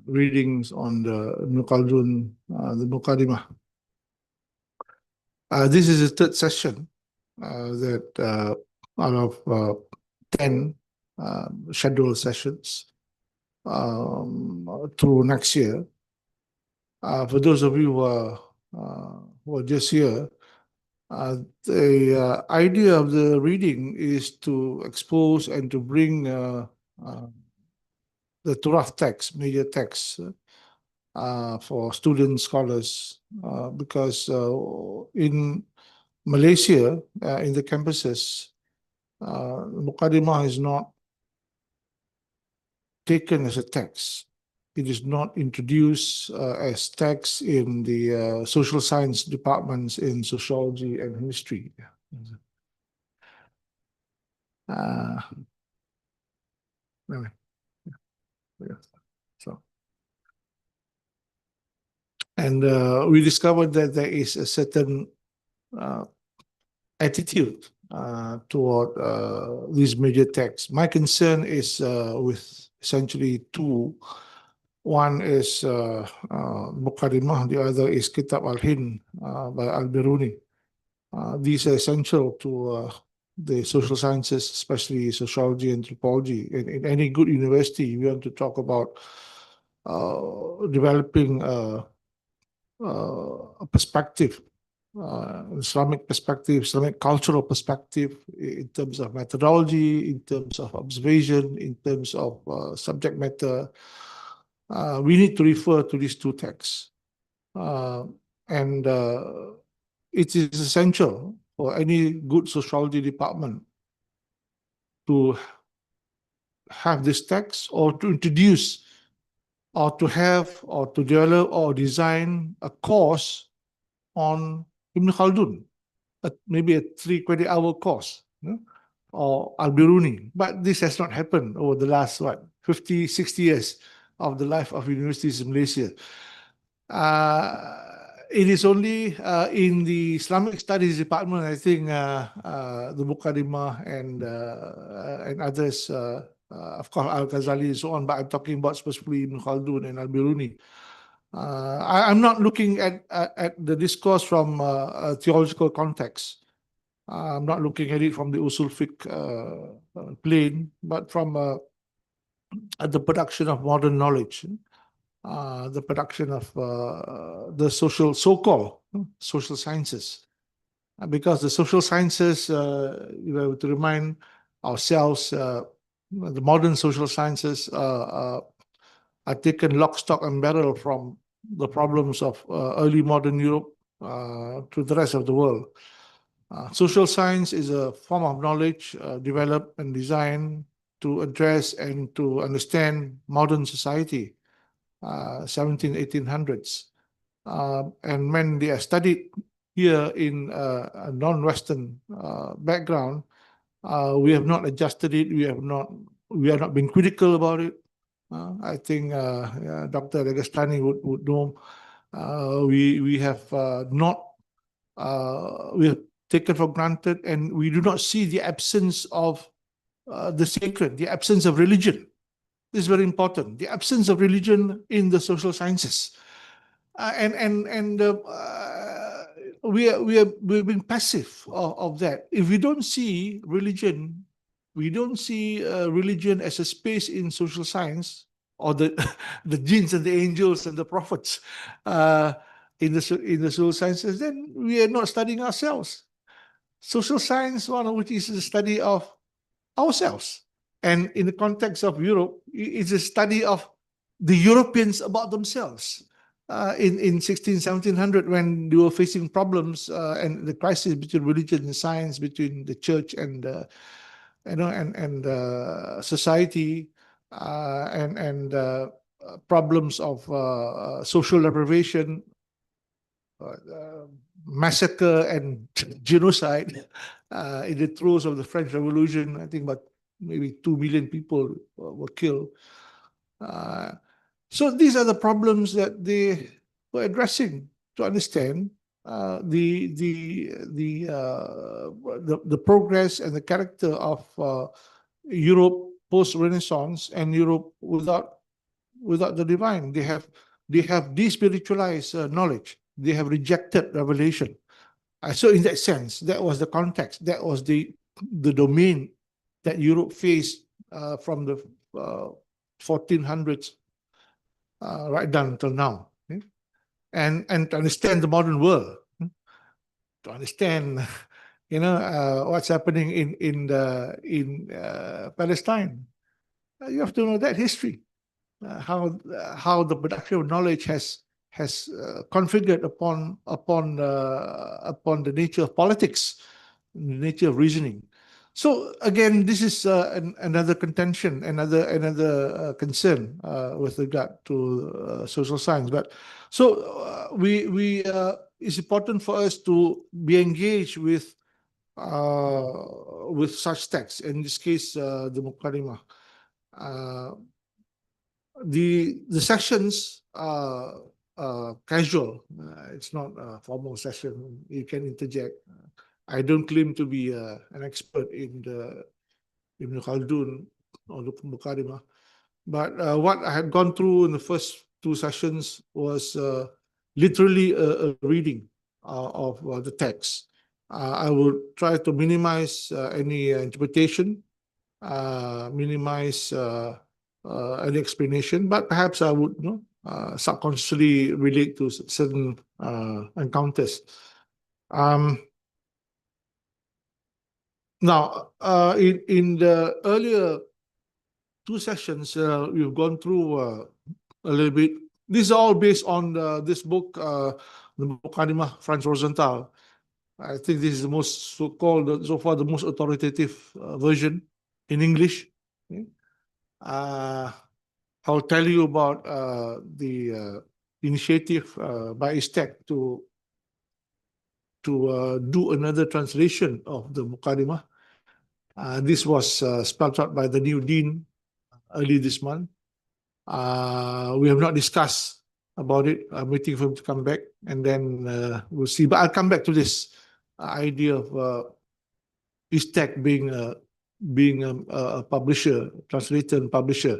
readings on the Khaldun, the Muqaddimah. This is the third session that out of 10 scheduled sessions through next year. For those of you who are just here, the idea of the reading is to expose and to bring the Turath text, major texts, for students, scholars, because in Malaysia, in the campuses, Muqaddimah is not taken as a text. It is not introduced as text in the social science departments in sociology and history. Anyway, yeah. So, and we discovered that there is a certain attitude toward these major texts. My concern is with essentially two. One is Muqaddimah, the other is Kitab Al-Hind by Al-Biruni. These are essential to the social sciences, especially sociology and anthropology. In any good university, we want to talk about developing a perspective, Islamic perspective, Islamic cultural perspective in terms of methodology, in terms of observation, in terms of subject matter. We need to refer to these two texts. And it is essential for any good sociology department to have this text or to introduce or to have or to develop or design a course on Ibn Khaldun, maybe a 3 credit-hour course, or Al-Biruni. But this has not happened over the last, 50, 60 years of the life of universities in Malaysia. It is only in the Islamic Studies department, I think, the Muqaddimah and others, of course, Al-Ghazali and so on, but I'm talking about specifically Ibn Khaldun and Al-Biruni. I'm not looking at the discourse from a theological context. I'm not looking at it from the usul fiqh plane, but from the production of modern knowledge, the production of the so-called social sciences. Because the social sciences, you have to remind ourselves, the modern social sciences are taken lock, stock, and barrel from the problems of early modern Europe to the rest of the world. Social science is a form of knowledge developed and designed to address and to understand modern society, 1800s. And when they are studied here in a non-Western background, we have not adjusted it. We have not been critical about it. I think Dr. Regastani would know. We have not. We have taken for granted, and we do not see the absence of the sacred, the absence of religion. This is very important. The absence of religion in the social sciences, we've been passive of that. If we don't see religion, we don't see religion as a space in social science, or the jinns and the angels and the prophets in the social sciences, then we are not studying ourselves. Social science, one of which is the study of ourselves. And in the context of Europe, it's a study of the Europeans about themselves. In 1700, when they were facing problems and the crisis between religion and science, between the church and society, and problems of social deprivation, massacre and genocide in the throes of the French Revolution. I think about maybe 2 million people were killed. So these are the problems that they were addressing to understand the progress and the character of Europe post-Renaissance and Europe without without the divine. They have despiritualized knowledge. They have rejected revelation. So in that sense, that was the context. That was the domain that Europe faced from the 1400s right down until now. Okay? And to understand the modern world, to understand, what's happening in Palestine, you have to know that history, how the production of knowledge has configured upon the nature of politics, the nature of reasoning. So again, this is another contention, another concern with regard to social science. But so we it's important for us to be engaged with such texts. In this case, the Muqaddimah. The sessions are casual. It's not a formal session. You can interject. I don't claim to be an expert in the Ibn Khaldun or the Muqaddimah, but what I had gone through in the first two sessions was literally a reading of the text. I will try to minimize any interpretation, minimize any explanation, but perhaps I would subconsciously relate to certain encounters. Now, in the earlier two sessions, we've gone through a little bit. These are all based on this book, the Muqaddimah, Franz Rosenthal. I think this is the most so-called, so far, the most authoritative version in English. Okay? I'll tell you about the initiative by ISTAC to do another translation of the Muqaddimah. This was spelled out by the new dean early this month. We have not discussed about it. I'm waiting for him to come back, and then we'll see. But I'll come back to this idea of ISTAC being a publisher, translator and publisher.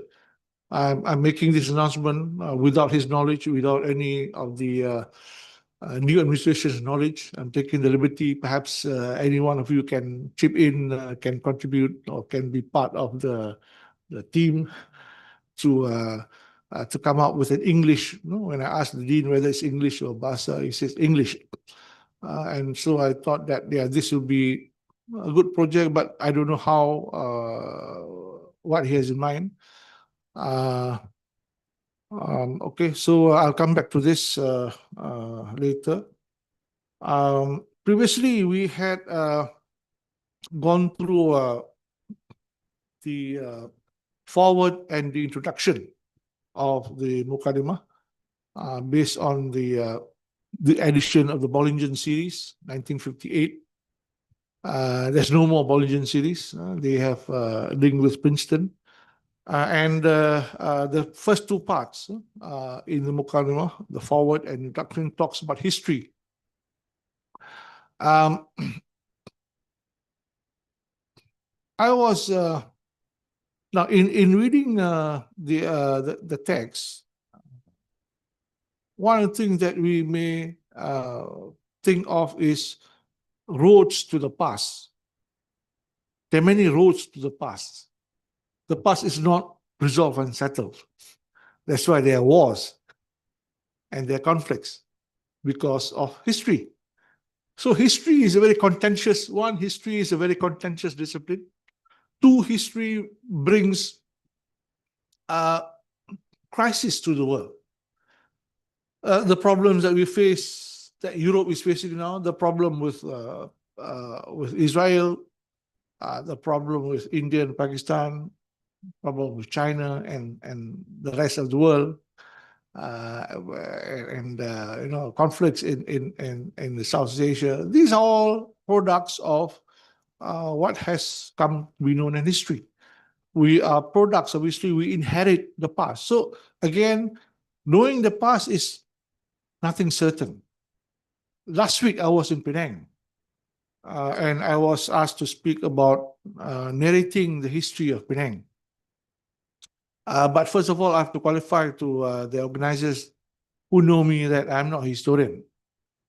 I'm making this announcement without his knowledge, without any of the new administration's knowledge. I'm taking the liberty. Perhaps any one of you can chip in, can contribute, or can be part of the team to come up with an English. When I asked the dean whether it's English or Bahasa, he says English. And so I thought that this will be a good project, but I don't know how, what he has in mind. Okay, so I'll come back to this later. Previously, we had gone through the forward and the introduction of the Muqaddimah based on the edition of the Bollingen series, 1958. There's no more Bollingen series. They have linked with Princeton. And the first two parts in the Muqaddimah, the forward and introduction, talks about history. I was now in reading the text. One of the things that we may think of is roads to the past. There are many roads to the past. The past is not resolved and settled. That's why there are wars and there are conflicts because of history. So history is a very contentious one. History is a very contentious discipline. Two, history brings crisis to the world. The problems that we face, that Europe is facing now, the problem with Israel, the problem with India and Pakistan, problem with China and the rest of the world, and conflicts in the South Asia. These are all products of what has come to be known in history. We are products of history. We inherit the past. So again, knowing the past is nothing certain. Last week I was in Penang, and I was asked to speak about narrating the history of Penang. But first of all, I have to qualify to the organizers who know me that I'm not a historian.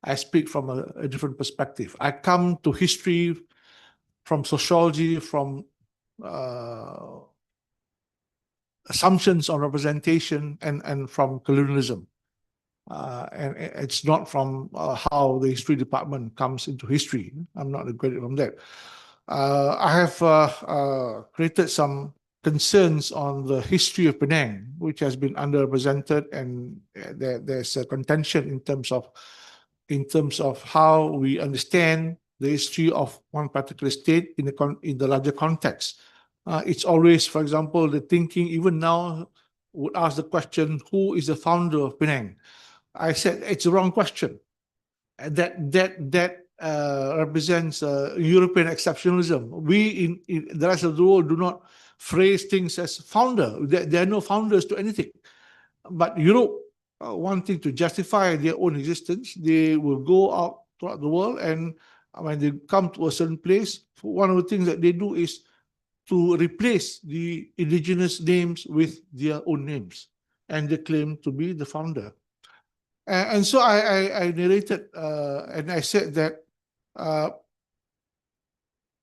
I speak from a different perspective. I come to history from sociology, from assumptions on representation, and from colonialism. And it's not from how the history department comes into history. I'm not graduate from that. I have created some concerns on the history of Penang, which has been underrepresented, and there's a contention in terms of how we understand the history of one particular state in the larger context. It's always, for example, the thinking even now would ask the question, who is the founder of Penang? I said it's the wrong question. That represents European exceptionalism. We in the rest of the world do not phrase things as founder. There are no founders to anything. But Europe, wanting to justify their own existence, they will go out throughout the world, and when they come to a certain place, one of the things that they do is to replace the indigenous names with their own names, and they claim to be the founder. And so I narrated and I said that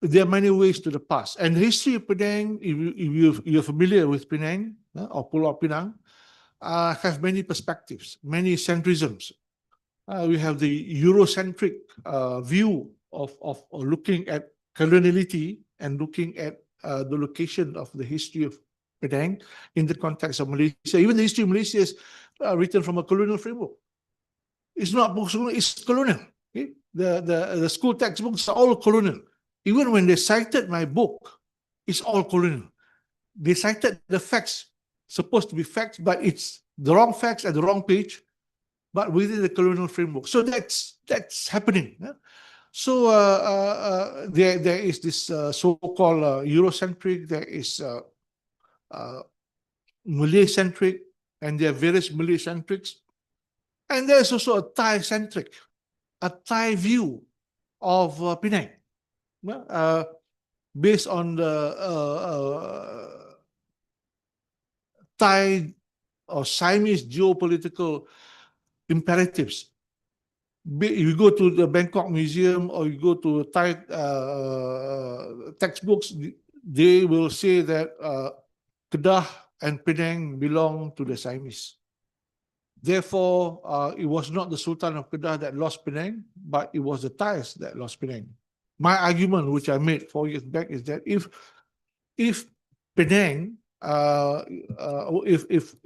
there are many ways to the past. And the history of Penang, if you're familiar with Penang or Pulau Pinang, have many perspectives, many centrisms. We have the Eurocentric view of looking at coloniality and looking at the location of the history of Penang in the context of Malaysia. Even the history of Malaysia is written from a colonial framework. It's not post-colonial, it's colonial. Okay? The school textbooks are all colonial. Even when they cited my book, it's all colonial. They cited the facts, supposed to be facts, but it's the wrong facts at the wrong page, but within the colonial framework. So that's happening. Yeah? So there is this so-called Eurocentric, there is Malay-centric, and there are various Malay-centrics. And there's also a Thai-centric, a Thai view of Penang, based on the Thai or Siamese geopolitical imperatives. If you go to the Bangkok Museum or you go to Thai textbooks, they will say that Kedah and Penang belong to the Siamese. Therefore, it was not the Sultan of Kedah that lost Penang, but it was the Thais that lost Penang. My argument, which I made 4 years back, is that if Penang, if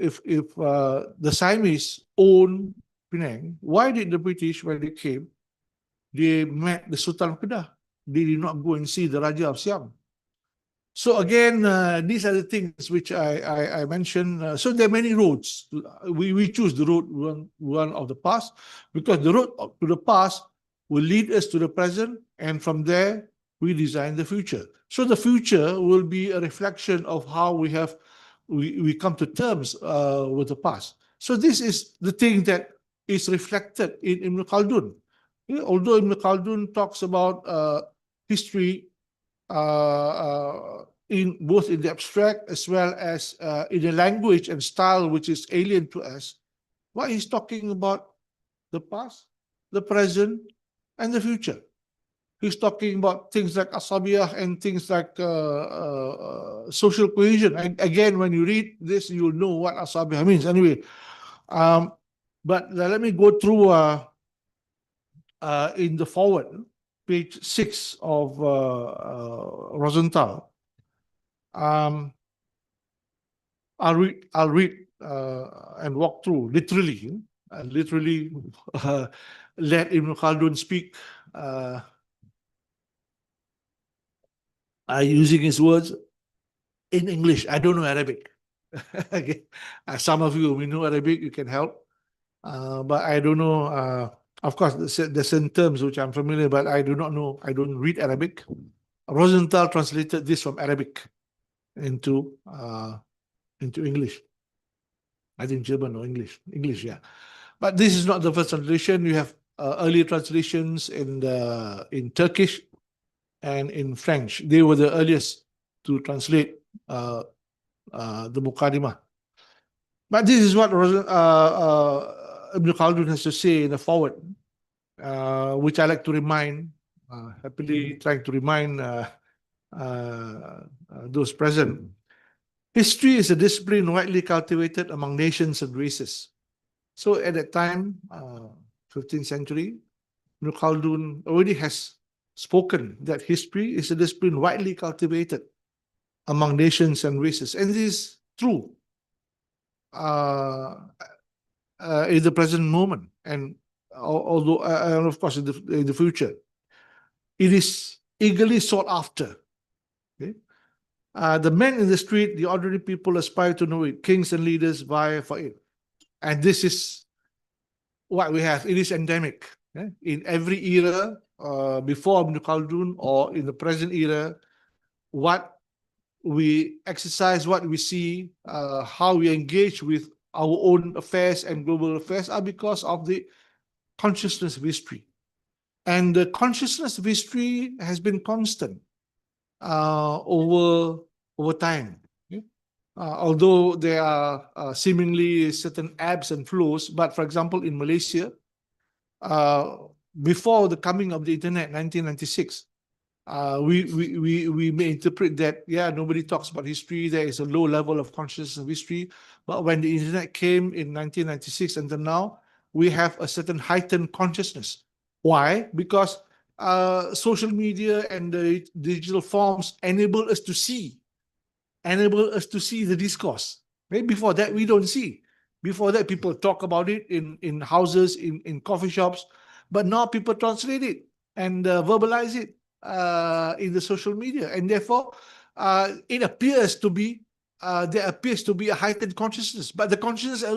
the Siamese own Penang, why did the British, when they came, they met the Sultan of Kedah? They did not go and see the Raja of Siam. So again, these are the things which I mentioned. So there are many roads. We choose the road one of the past, because the road to the past will lead us to the present, and from there we design the future. So the future will be a reflection of how we come to terms with the past. So this is the thing that is reflected in Ibn Khaldun. Although Ibn Khaldun talks about history in both in the abstract as well as in a language and style which is alien to us, what he's talking about the past, the present, and the future. He's talking about things like asabiyah and things like social cohesion. And again, when you read this, you'll know what asabiyah means. Anyway, but let me go through in the forward, page 6 of Rosenthal. I'll read and walk through literally, let Ibn Khaldun speak using his words in English. I don't know Arabic. Okay. Some of you, we know Arabic, you can help. But I don't know. Of course, there's certain terms which I'm familiar, but I do not know. I don't read Arabic. Rosenthal translated this from Arabic into English. I think German or English. English, yeah. But this is not the first translation. You have earlier translations in Turkish and in French. They were the earliest to translate the Muqaddimah. But this is what Ibn Khaldun has to say in the forward, which I like to remind, happily trying to remind those present. History is a discipline widely cultivated among nations and races. So at that time, 15th century, Ibn Khaldun already has spoken that history is a discipline widely cultivated among nations and races. And this is true in the present moment, and although, and of course, in the future. It is eagerly sought after. Okay? The men in the street, the ordinary people aspire to know it. Kings and leaders vie for it. And this is what we have. It is endemic. In every era, before Ibn Khaldun or in the present era, what we exercise, what we see, how we engage with our own affairs and global affairs are because of the consciousness of history. And the consciousness of history has been constant over time. Although there are seemingly certain ebbs and flows, but for example, in Malaysia, before the coming of the internet, 1996, we may interpret that, yeah, nobody talks about history, there is a low level of consciousness of history. But when the internet came in 1996 until now, we have a certain heightened consciousness. Why? Because social media and the digital forms enable us to see the discourse. Right? Before that, we don't see. Before that, people talk about it in houses, in coffee shops, but now people translate it and verbalize it in the social media, and therefore it appears to be there appears to be a heightened consciousness, but the consciousness has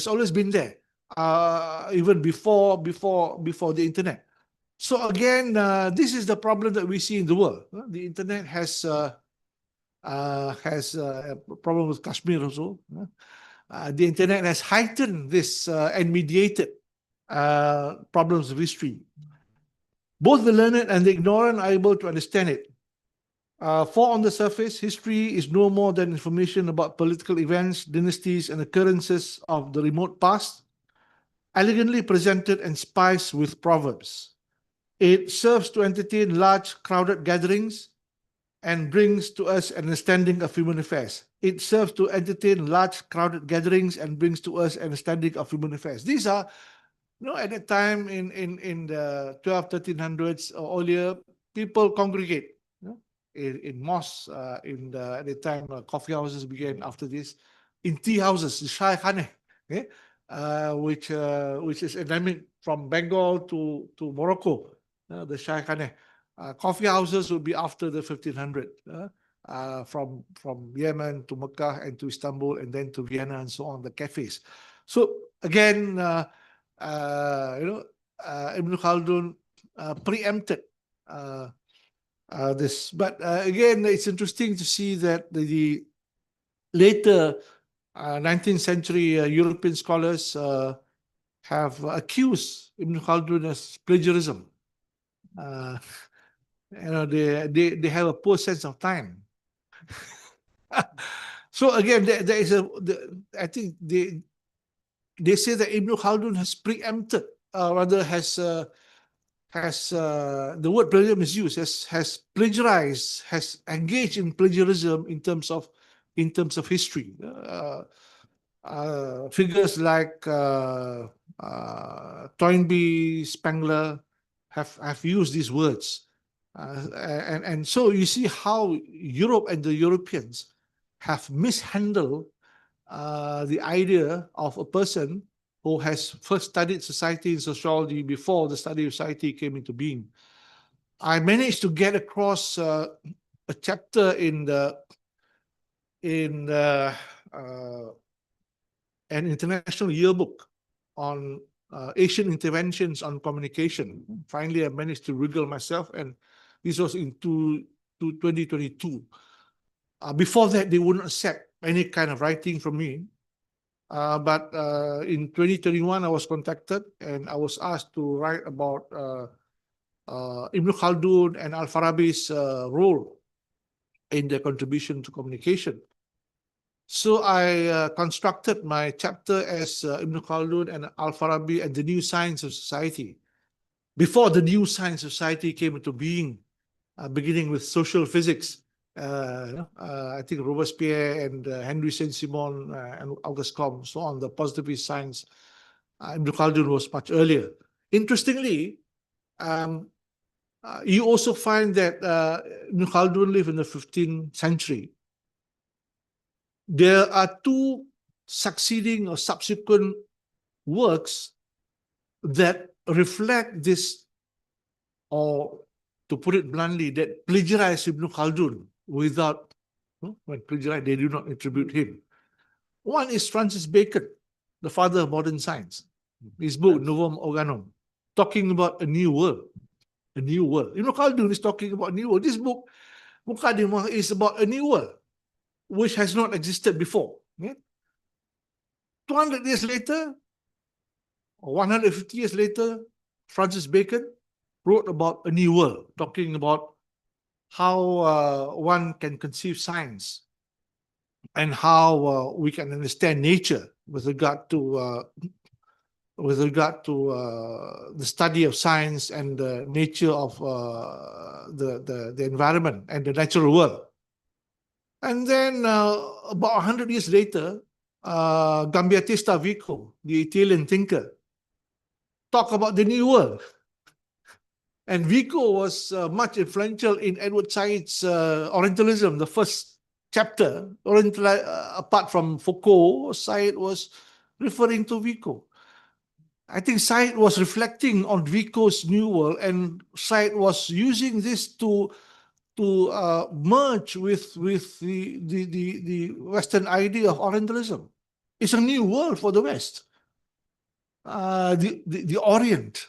always been there, even before the internet. So again, this is the problem that we see in the world. The internet has a problem with Kashmir also. The internet has heightened this and mediated problems of history. Both the learned and the ignorant are able to understand it. For on the surface, history is no more than information about political events, dynasties, and occurrences of the remote past, elegantly presented and spiced with proverbs. It serves to entertain large, crowded gatherings and brings to us an understanding of human affairs. It serves to entertain large, crowded gatherings and brings to us an understanding of human affairs. These are, at that time in the 1300s or earlier, people congregate in mosques. At the time, coffee houses began after this. In tea houses, the Shai Khaneh, which is endemic from Bengal to Morocco, the Shai Khaneh. Coffee houses would be after the 1500, from Yemen to Mecca and to Istanbul and then to Vienna and so on, the cafes. So again, Ibn Khaldun preempted this. But again, it's interesting to see that the later 19th century European scholars have accused Ibn Khaldun as plagiarism. They have a poor sense of time. So again, there is I think they say that Ibn Khaldun has preempted, rather has the word plagiarism is used, has plagiarized, has engaged in plagiarism in terms of history. Figures like Toynbee, Spengler have used these words. And so you see how Europe and the Europeans have mishandled the idea of a person who has first studied society and sociology before the study of society came into being. I managed to get across a chapter in an international yearbook on Asian interventions on communication. Finally, I managed to wriggle myself, and this was in 2022. Before that, they wouldn't accept any kind of writing from me. But in 2021, I was contacted and I was asked to write about Ibn Khaldun and Al-Farabi's role in their contribution to communication. So I constructed my chapter as Ibn Khaldun and Al-Farabi and the new science of society. Before the new science of society came into being, beginning with social physics, I think Robespierre and Henry Saint-Simon and Auguste Comte, so on, the positivist science, Ibn Khaldun was much earlier. Interestingly, you also find that Ibn Khaldun lived in the 15th century. There are two succeeding or subsequent works that reflect this, or to put it bluntly, that plagiarize Ibn Khaldun without, when plagiarize, they do not attribute him. One is Francis Bacon, the father of modern science. His book, Novum Organum, talking about a new world. A new world. Ibn Khaldun is talking about a new world. This book, Muqaddimah, is about a new world, which has not existed before. 200 years later, or 150 years later, Francis Bacon wrote about a new world, talking about how one can conceive science and how we can understand nature with regard to the study of science and the nature of the environment and the natural world. And then about 100 years later, Gambia Vico, the Italian thinker, talked about the new world. And Vico was much influential in Edward Said's Orientalism, the first chapter. Apart from Foucault, Said was referring to Vico. I think Said was reflecting on Vico's new world, and Said was using this to merge with the Western idea of Orientalism. It's a new world for the West. The Orient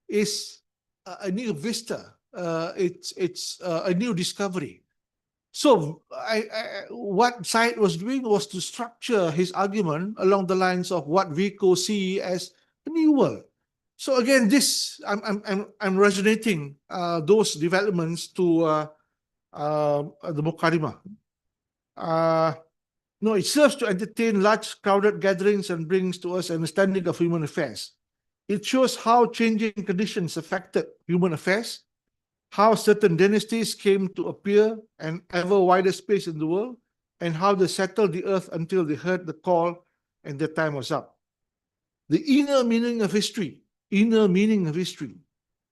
is a new vista. It's a new discovery. So what Said was doing was to structure his argument along the lines of what Vico see as a new world. So again, this I'm resonating those developments to the Muqaddimah. No, it serves to entertain large crowded gatherings and brings to us understanding of human affairs. It shows how changing conditions affected human affairs, how certain dynasties came to appear and ever wider space in the world, and how they settled the earth until they heard the call and their time was up. The inner meaning of history,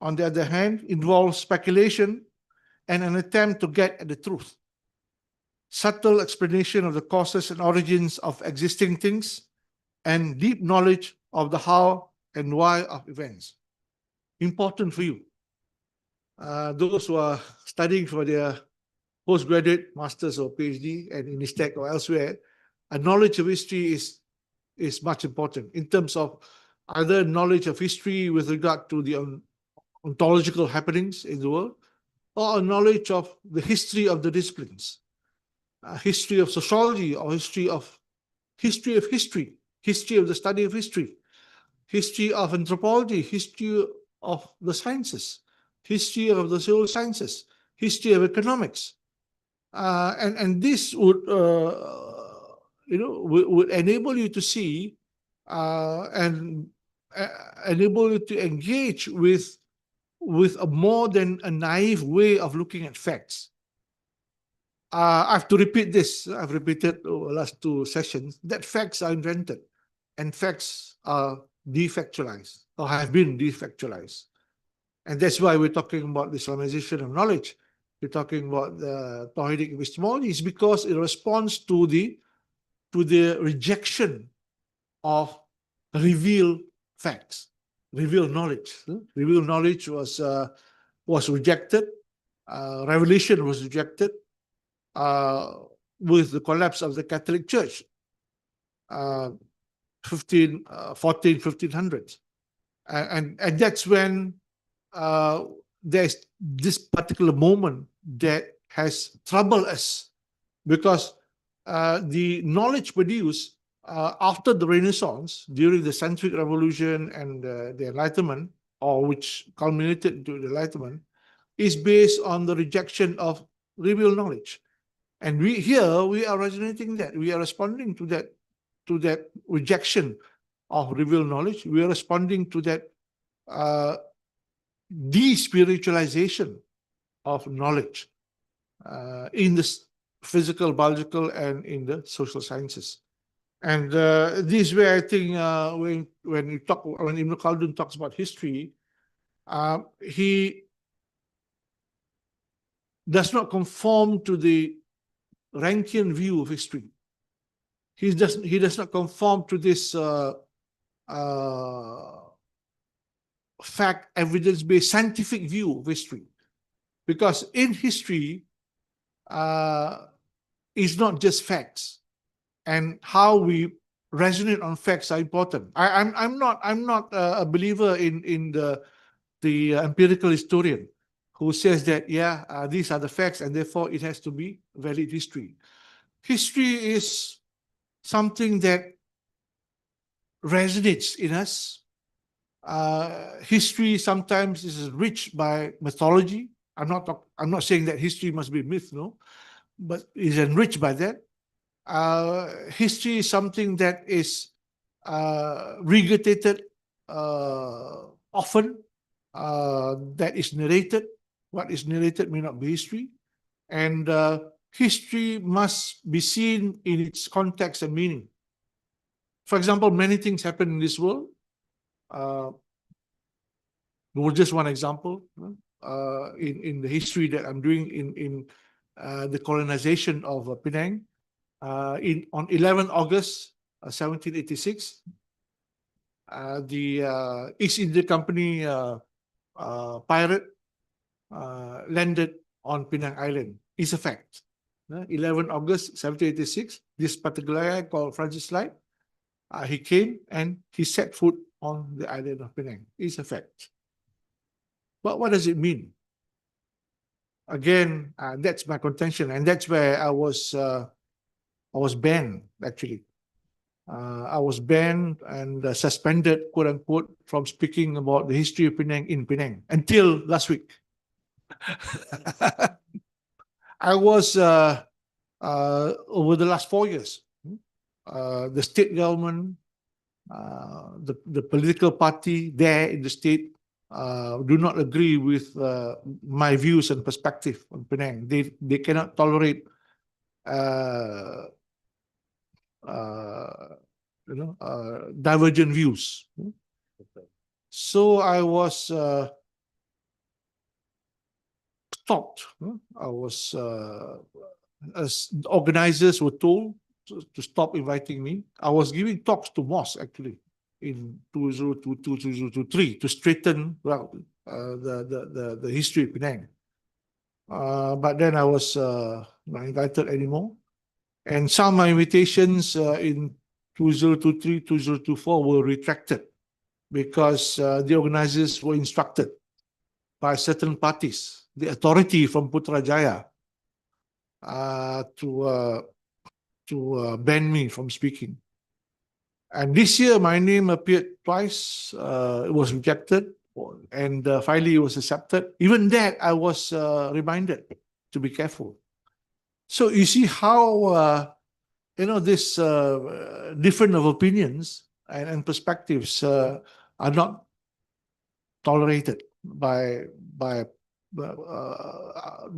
on the other hand, involves speculation and an attempt to get at the truth. Subtle explanation of the causes and origins of existing things, and deep knowledge of the how and why of events. Important for you. Those who are studying for their postgraduate, master's or PhD, and in ISTAC or elsewhere, a knowledge of history is much important in terms of either knowledge of history with regard to the ontological happenings in the world, or a knowledge of the history of the disciplines, history of sociology, or history of history of the study of history, history of anthropology, history of the sciences, history of the social sciences, history of economics, and this would would enable you to see and enable you to engage with a more than a naive way of looking at facts. I have to repeat this. I've repeated over the last two sessions that facts are invented and facts are defactualized or have been defactualized. And that's why we're talking about the Islamization of knowledge. We're talking about the Tawhidic epistemology. It's because it responds to the rejection of revealed facts, revealed knowledge. Revealed knowledge was rejected. Revelation was rejected with the collapse of the Catholic Church, 1500s. And that's when there's this particular moment that has troubled us, because the knowledge produced after the Renaissance, during the Scientific Revolution and the Enlightenment, or which culminated into the Enlightenment, is based on the rejection of revealed knowledge. And we are resonating that. We are responding to that rejection of revealed knowledge. We are responding to that de-spiritualization of knowledge in the physical, biological, and in the social sciences. And this is where I think when Ibn Khaldun talks about history, he does not conform to the Rankian view of history. He does not conform to this fact, evidence-based scientific view of history. Because in history, it's not just facts, and how we resonate on facts are important. I'm not a believer in the empirical historian who says that these are the facts and therefore it has to be valid history. History is something that resonates in us. History sometimes is rich by mythology. I'm not saying that history must be myth, no, but is enriched by that. History is something that is regurgitated often, that is narrated. What is narrated may not be history. And history must be seen in its context and meaning. For example, many things happen in this world. Just one example, in the history that I'm doing in the colonization of Penang. On 11 August 1786, the East India Company pirate landed on Penang Island. It's a fact. 11 August 1786, this particular guy called Francis Light, he came and he set foot on the island of Penang. It's a fact. But what does it mean? Again, that's my contention, and that's where I was banned, actually. I was banned and suspended, quote unquote, from speaking about the history of Penang in Penang until last week. I was, over the last 4 years, the state government, the political party there in the state do not agree with my views and perspective on Penang. They cannot tolerate divergent views. So I was stopped. I was, as organizers were told to stop inviting me. I was giving talks to mosques actually in 2022, 2023 to straighten the history of Penang. But then I was not invited anymore. And some of my invitations in 2023, 2024 were retracted because the organizers were instructed by certain parties, the authority from Putrajaya, to ban me from speaking. And this year, my name appeared twice. It was rejected, and finally it was accepted. Even that, I was reminded to be careful. So you see how this different of opinions and perspectives are not tolerated by the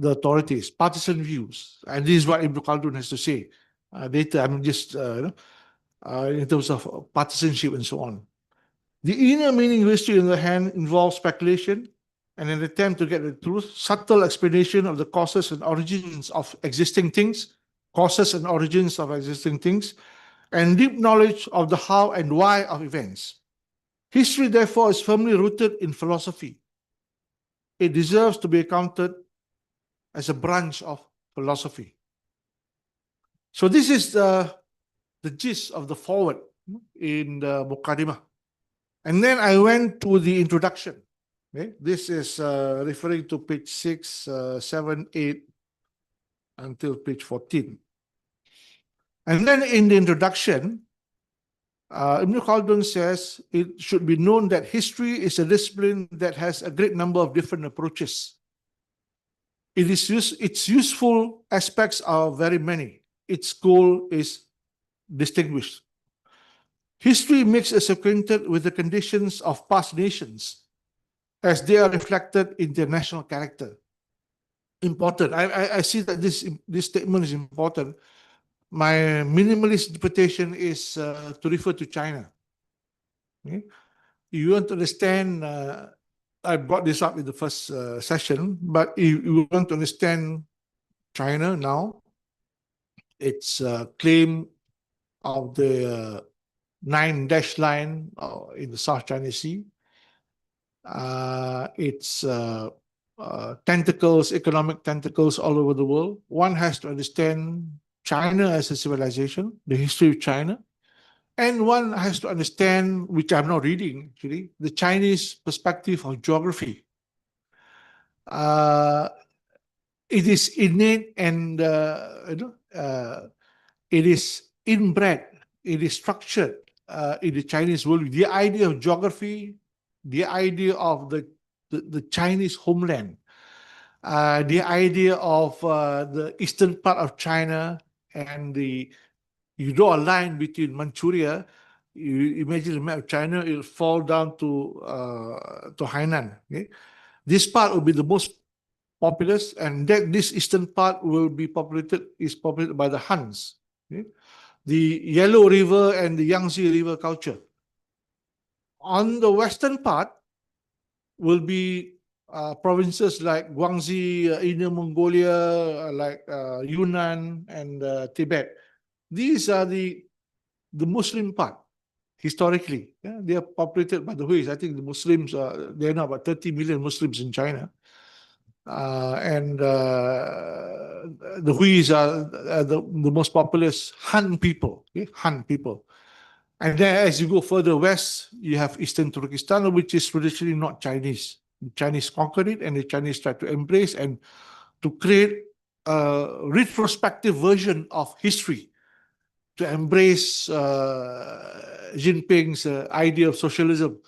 authorities, partisan views. And this is what Ibn Khaldun has to say. Later, I'm just in terms of partisanship and so on. The inner meaning of history, on the other hand, involves speculation and an attempt to get the truth, subtle explanation of the causes and origins of existing things, and deep knowledge of the how and why of events. History, therefore, is firmly rooted in philosophy. It deserves to be accounted as a branch of philosophy. So this is the gist of the foreword in the Muqaddimah. And then I went to the introduction. Okay? This is referring to page 6, 7, 8, until page 14. And then in the introduction, Ibn Khaldun says it should be known that history is a discipline that has a great number of different approaches. its useful aspects are very many. Its goal is distinguished. History makes us acquainted with the conditions of past nations as they are reflected in their national character. Important. I see that this statement is important. My minimalist interpretation is to refer to China. Okay? You want to understand, I brought this up in the first session, but if you want to understand China now, its claim of the 9-dash line in the South China Sea, its tentacles, economic tentacles all over the world. One has to understand China as a civilization, the history of China, and one has to understand, which I'm not reading actually, the Chinese perspective of geography. It is innate and it is inbred, it is structured in the Chinese world. The idea of geography, the idea of the Chinese homeland, the idea of the eastern part of China and you draw a line between Manchuria, you imagine the map of China, it will fall down to Hainan. Okay? This part will be the most populous, and this eastern part will be populated by the Huns. Okay? The Yellow River and the Yangtze River culture. On the western part will be provinces like Guangxi, Inner Mongolia, like Yunnan and Tibet. These are the Muslim part, historically. Yeah? They are populated by the Huis. I think the Muslims, there are now about 30 million Muslims in China. And the Huis are the most populous Han people, okay? Han people. And then as you go further west, you have Eastern Turkestan, which is traditionally not Chinese. The Chinese conquered it, and the Chinese tried to embrace and to create a retrospective version of history to embrace Jinping's idea of socialism.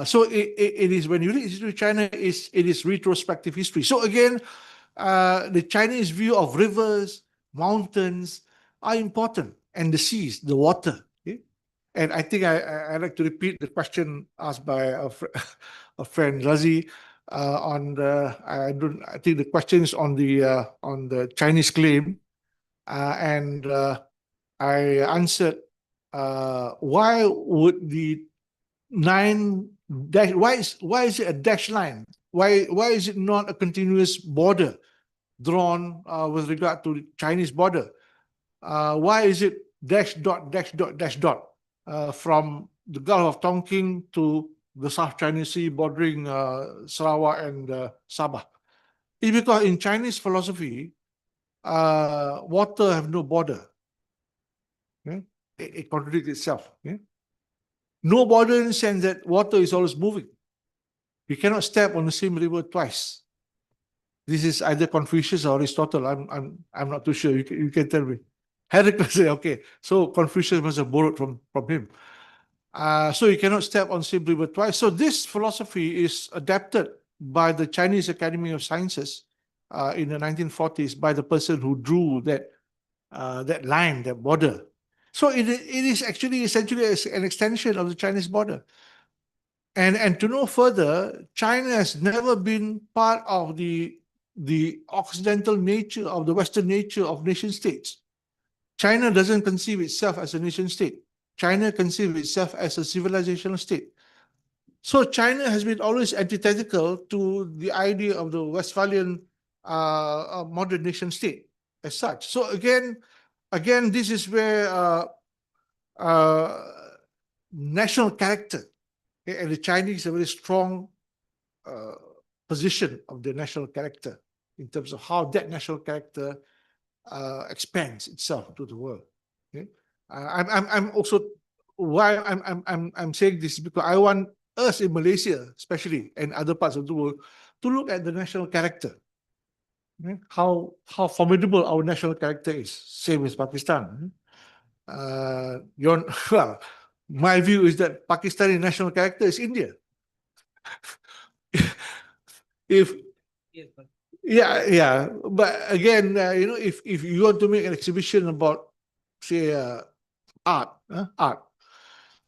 So it is, when you read history of China, it is retrospective history. So again, the Chinese view of rivers, mountains are important, and the seas, the water. Okay? And I think I like to repeat the question asked by a friend Razi on the. I think the question is on the Chinese claim, and I answered, why would the 9-dash, why is it a dash line? Why is it not a continuous border drawn with regard to the Chinese border? Why is it dash dot dash dot dash dot from the Gulf of Tonkin to the South China Sea bordering Sarawak and Sabah? It's because in Chinese philosophy, water have no border. Okay? It contradicts itself. Okay? No border in the sense that water is always moving. You cannot step on the same river twice. This is either Confucius or Aristotle. I'm not too sure. You can tell me. Heracles say, okay, so Confucius must have borrowed from him. So you cannot step on the same river twice. So this philosophy is adapted by the Chinese Academy of Sciences in the 1940s by the person who drew that line, that border. So it is actually essentially an extension of the Chinese border. And to know further, China has never been part of the Occidental nature, of the Western nature of nation states. China doesn't conceive itself as a nation state. China conceives itself as a civilizational state. So China has been always antithetical to the idea of the Westphalian modern nation state as such. So again, this is where national character, okay, and the Chinese have a very strong position of the national character in terms of how that national character expands itself to the world. Okay? I'm also, why I'm saying this is because I want us in Malaysia, especially, and other parts of the world, to look at the national character. Okay? How formidable our national character is. Same as Pakistan. Well, my view is that Pakistani national character is India. If Yes, but Yeah. But again, if you want to make an exhibition about, say, art,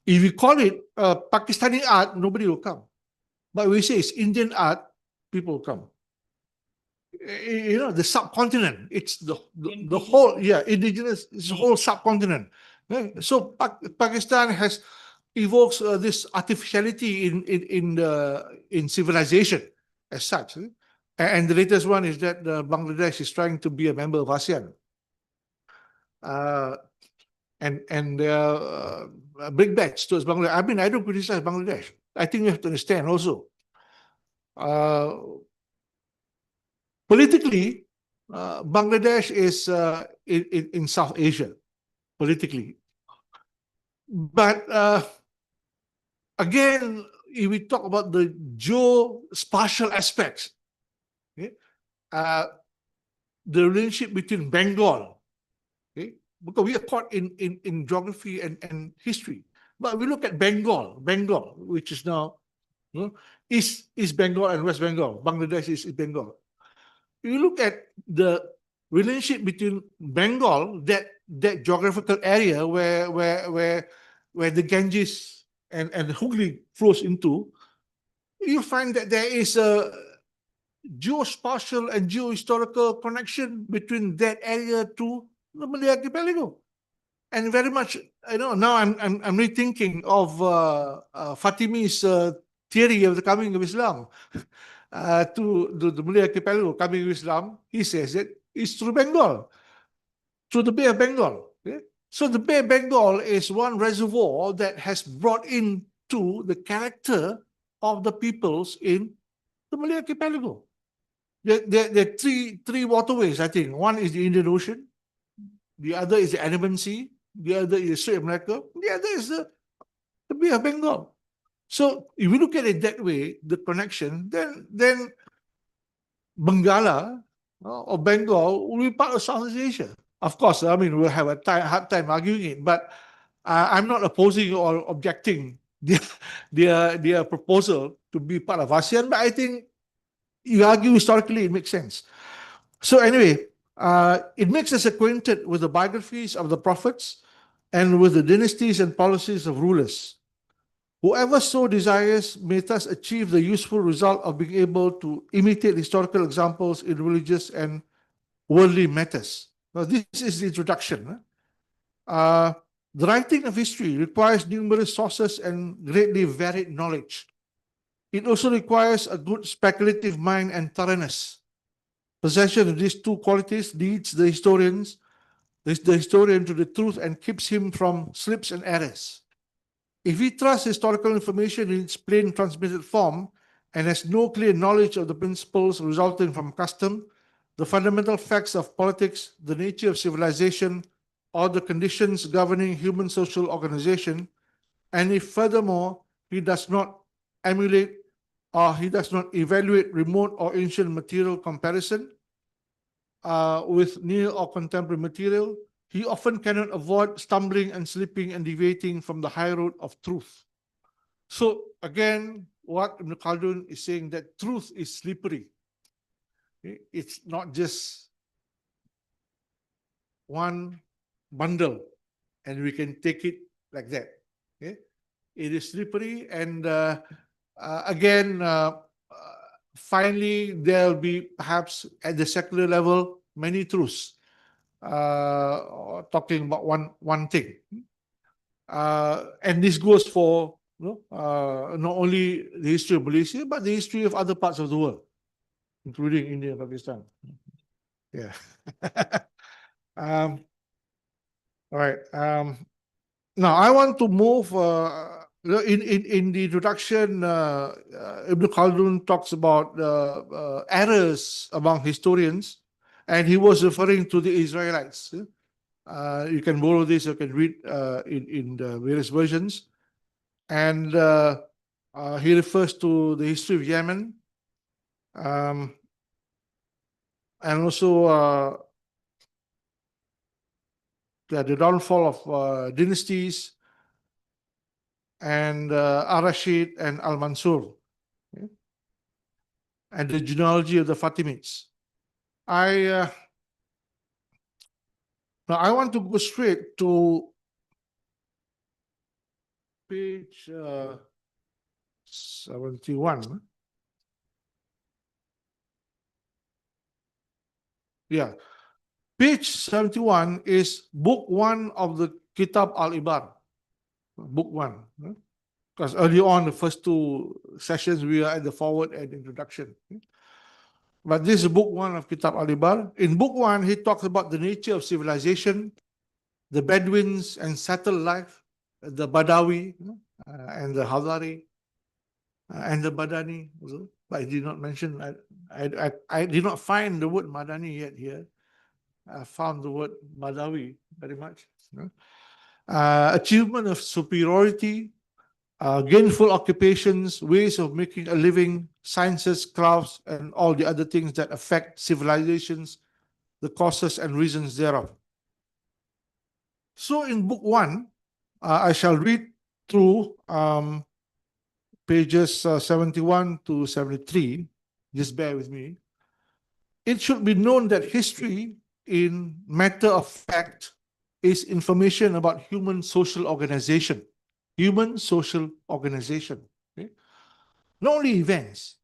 if you call it Pakistani art, nobody will come. But we say it's Indian art, people will come. The subcontinent, it's the whole, indigenous, it's the whole subcontinent. So Pakistan has evokes this artificiality in civilization as such. And the latest one is that Bangladesh is trying to be a member of ASEAN. And big bets towards Bangladesh. I mean, I don't criticize Bangladesh. I think we have to understand also. Politically, Bangladesh is in South Asia, politically. But again, if we talk about the geospatial aspects, okay, the relationship between Bengal, okay, because we are caught in geography and history. But we look at Bengal, which is now East Bengal and West Bengal. Bangladesh is Bengal. You look at the relationship between Bengal, that geographical area where the Ganges and Hooghly flows into, you find that there is a geospatial and geohistorical connection between that area to the Malay archipelago. And very much, now I'm rethinking of Fatimi's theory of the coming of Islam. To the Malay archipelago coming of Islam, he says that it's through Bengal, through the Bay of Bengal. Okay? So the Bay of Bengal is one reservoir that has brought into the character of the peoples in the Malay archipelago. There are three waterways, I think. One is the Indian Ocean, the other is the Andaman Sea, the other is the Strait of Malacca, the other is the Bay of Bengal. So if you look at it that way, the connection, then Bengala or Bengal will be part of Southeast Asia. Of course, I mean, we'll have a hard time arguing it, but I'm not opposing or objecting their proposal to be part of ASEAN, but I think you argue historically, it makes sense. So anyway, it makes us acquainted with the biographies of the prophets and with the dynasties and policies of rulers. Whoever so desires may thus achieve the useful result of being able to imitate historical examples in religious and worldly matters. Now, this is the introduction. The writing of history requires numerous sources and greatly varied knowledge. It also requires a good speculative mind and thoroughness. Possession of these two qualities leads the historian to the truth and keeps him from slips and errors. If he trusts historical information in its plain transmitted form and has no clear knowledge of the principles resulting from custom, the fundamental facts of politics, the nature of civilization, or the conditions governing human social organization, and if furthermore he does not emulate or he does not evaluate remote or ancient material comparison with near or contemporary material, he often cannot avoid stumbling and slipping and deviating from the high road of truth. So again, what Ibn Khaldun is saying, that truth is slippery. It's not just one bundle and we can take it like that. Okay? It is slippery, and again, finally, there'll be perhaps at the secular level many truths talking about one thing. And this goes for not only the history of Malaysia, but the history of other parts of the world, including India and Pakistan. Yeah. All right. Now I want to move. In the introduction, Ibn Khaldun talks about errors among historians, and he was referring to the Israelites. You can borrow this, you can read in the various versions. And he refers to the history of Yemen, and also the downfall of dynasties, and Al-Rashid and Al-Mansur, okay? And the genealogy of the Fatimids. I now I want to go straight to page 71. Yeah, page 71 is book 1 of the Kitab Al-Ibar, book 1. Because early on, the first two sessions, we are at the forward and introduction. But this is book 1 of Kitab Al-Ibar. In book 1, he talks about the nature of civilization, the Bedouins and settled life, the Badawi, and the Hazari, and the Badani also. But I did not mention, I did not find the word Madani yet here. I found the word Badawi very much. Achievement of superiority, gainful occupations, ways of making a living, sciences, crafts, and all the other things that affect civilizations, the causes and reasons thereof. So in book 1, I shall read through pages 71 to 73. Just bear with me. It should be known that history, in matter of fact, is information about human social organization. Human social organization. Okay? Not only events,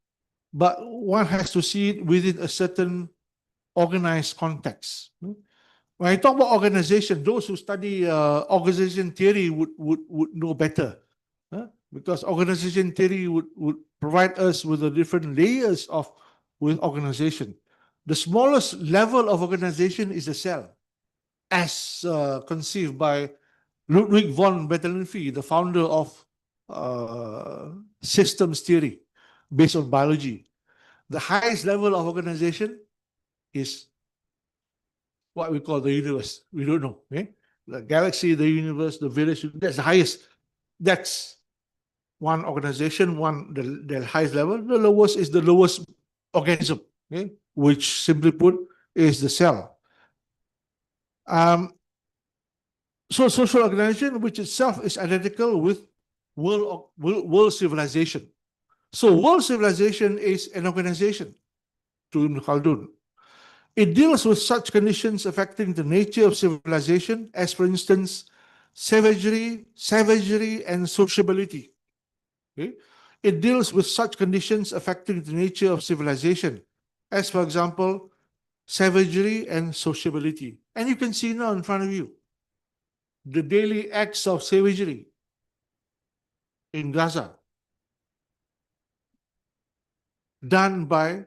but one has to see it within a certain organized context. When I talk about organization, those who study organization theory would know better. Because organization theory would provide us with the different layers of with organization. The smallest level of organization is a cell, as conceived by Ludwig von Beethoven, the founder of systems theory based on biology. The highest level of organization is what we call the universe. We don't know. Okay? The galaxy, the universe, the village, that's the highest. That's one organization, the highest level. The lowest is the lowest organism, okay? Which simply put is the cell. So social organization, which itself is identical with world civilization. So world civilization is an organization to Ibn Khaldun. It deals with such conditions affecting the nature of civilization, as for instance, savagery, and sociability. Okay? It deals with such conditions affecting the nature of civilization, as for example, savagery and sociability. And you can see now in front of you the daily acts of savagery in Gaza, done by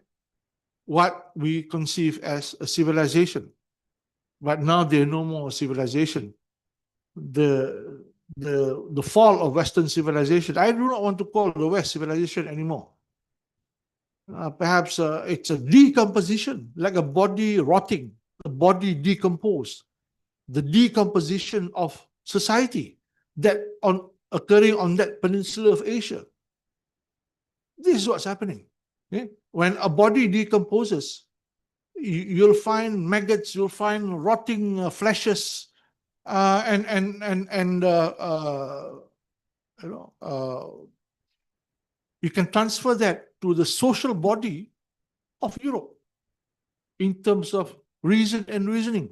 what we conceive as a civilization. But now they're no more a civilization. The fall of Western civilization, I do not want to call the West civilization anymore. Perhaps it's a decomposition, like a body rotting, a body decomposed, the decomposition of society that occurring on that peninsula of Asia. This is what's happening. Okay? When a body decomposes, you'll find maggots, you'll find rotting fleshes, you know, you can transfer that to the social body of Europe in terms of reason and reasoning.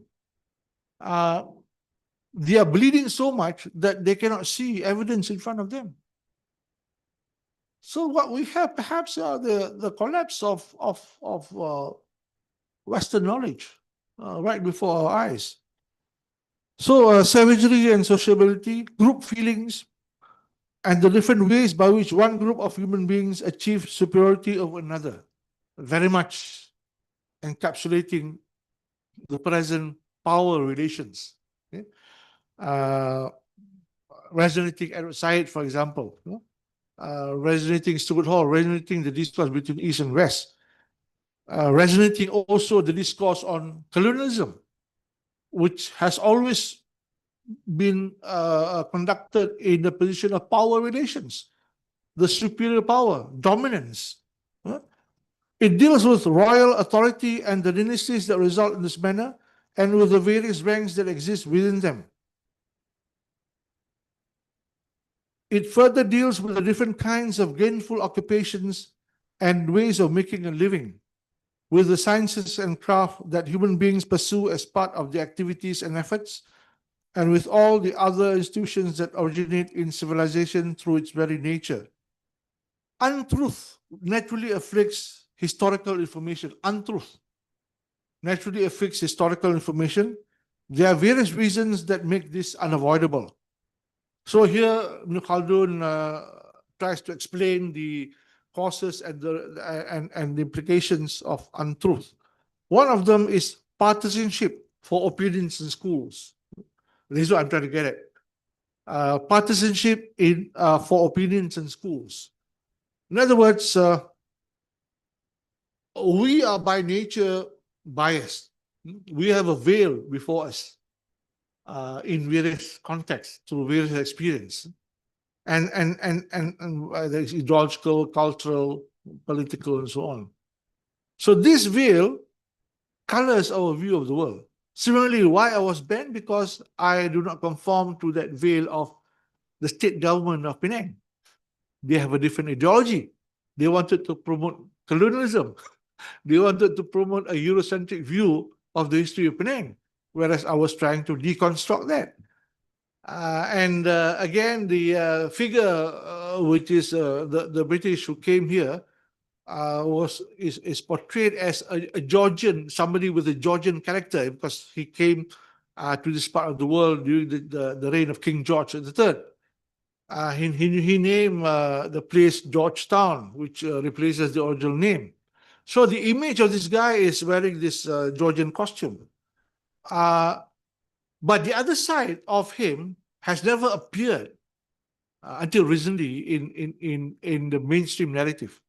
They are bleeding so much that they cannot see evidence in front of them. So what we have perhaps the collapse of Western knowledge right before our eyes. So savagery and sociability, group feelings, and the different ways by which one group of human beings achieve superiority over another, very much encapsulating the present power relations. Okay? Resonating Edward Said, for example, resonating Stuart Hall, resonating the discourse between East and West, resonating also the discourse on colonialism, which has always been conducted in the position of power relations, the superior power, dominance. It deals with royal authority and the dynasties that result in this manner, and with the various ranks that exist within them. It further deals with the different kinds of gainful occupations and ways of making a living. with the sciences and craft that human beings pursue as part of their activities and efforts, and with all the other institutions that originate in civilization through its very nature. Untruth naturally afflicts historical information. Untruth naturally afflicts historical information. There are various reasons that make this unavoidable. So here, Ibn Khaldun tries to explain the causes and the implications of untruth. One of them is partisanship for opinions in schools. This is what I'm trying to get at. Partisanship for opinions in schools. In other words, we are by nature biased. We have a veil before us in various contexts, through various experience. And there's ideological, cultural, political, and so on. So this veil colors our view of the world. Similarly, why I was banned? Because I do not conform to that veil of the state government of Penang. They have a different ideology. They wanted to promote colonialism. They wanted to promote a Eurocentric view of the history of Penang, whereas I was trying to deconstruct that. Again, the figure which is the British who came here is portrayed as a Georgian, somebody with a Georgian character, because he came to this part of the world during the reign of King George III. He named the place Georgetown, which replaces the original name. So the image of this guy is wearing this Georgian costume. But the other side of him has never appeared until recently in the mainstream narrative.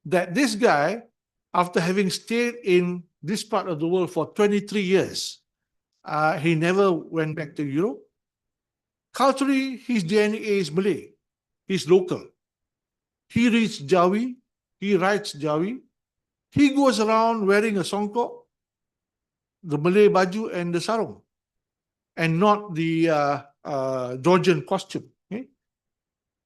That this guy, after having stayed in this part of the world for 23 years, he never went back to Europe. Culturally, his DNA is Malay. He's local. He reads Jawi. He writes Jawi. He goes around wearing a songkok, the Malay baju and the sarung, and not the Georgian costume. Okay?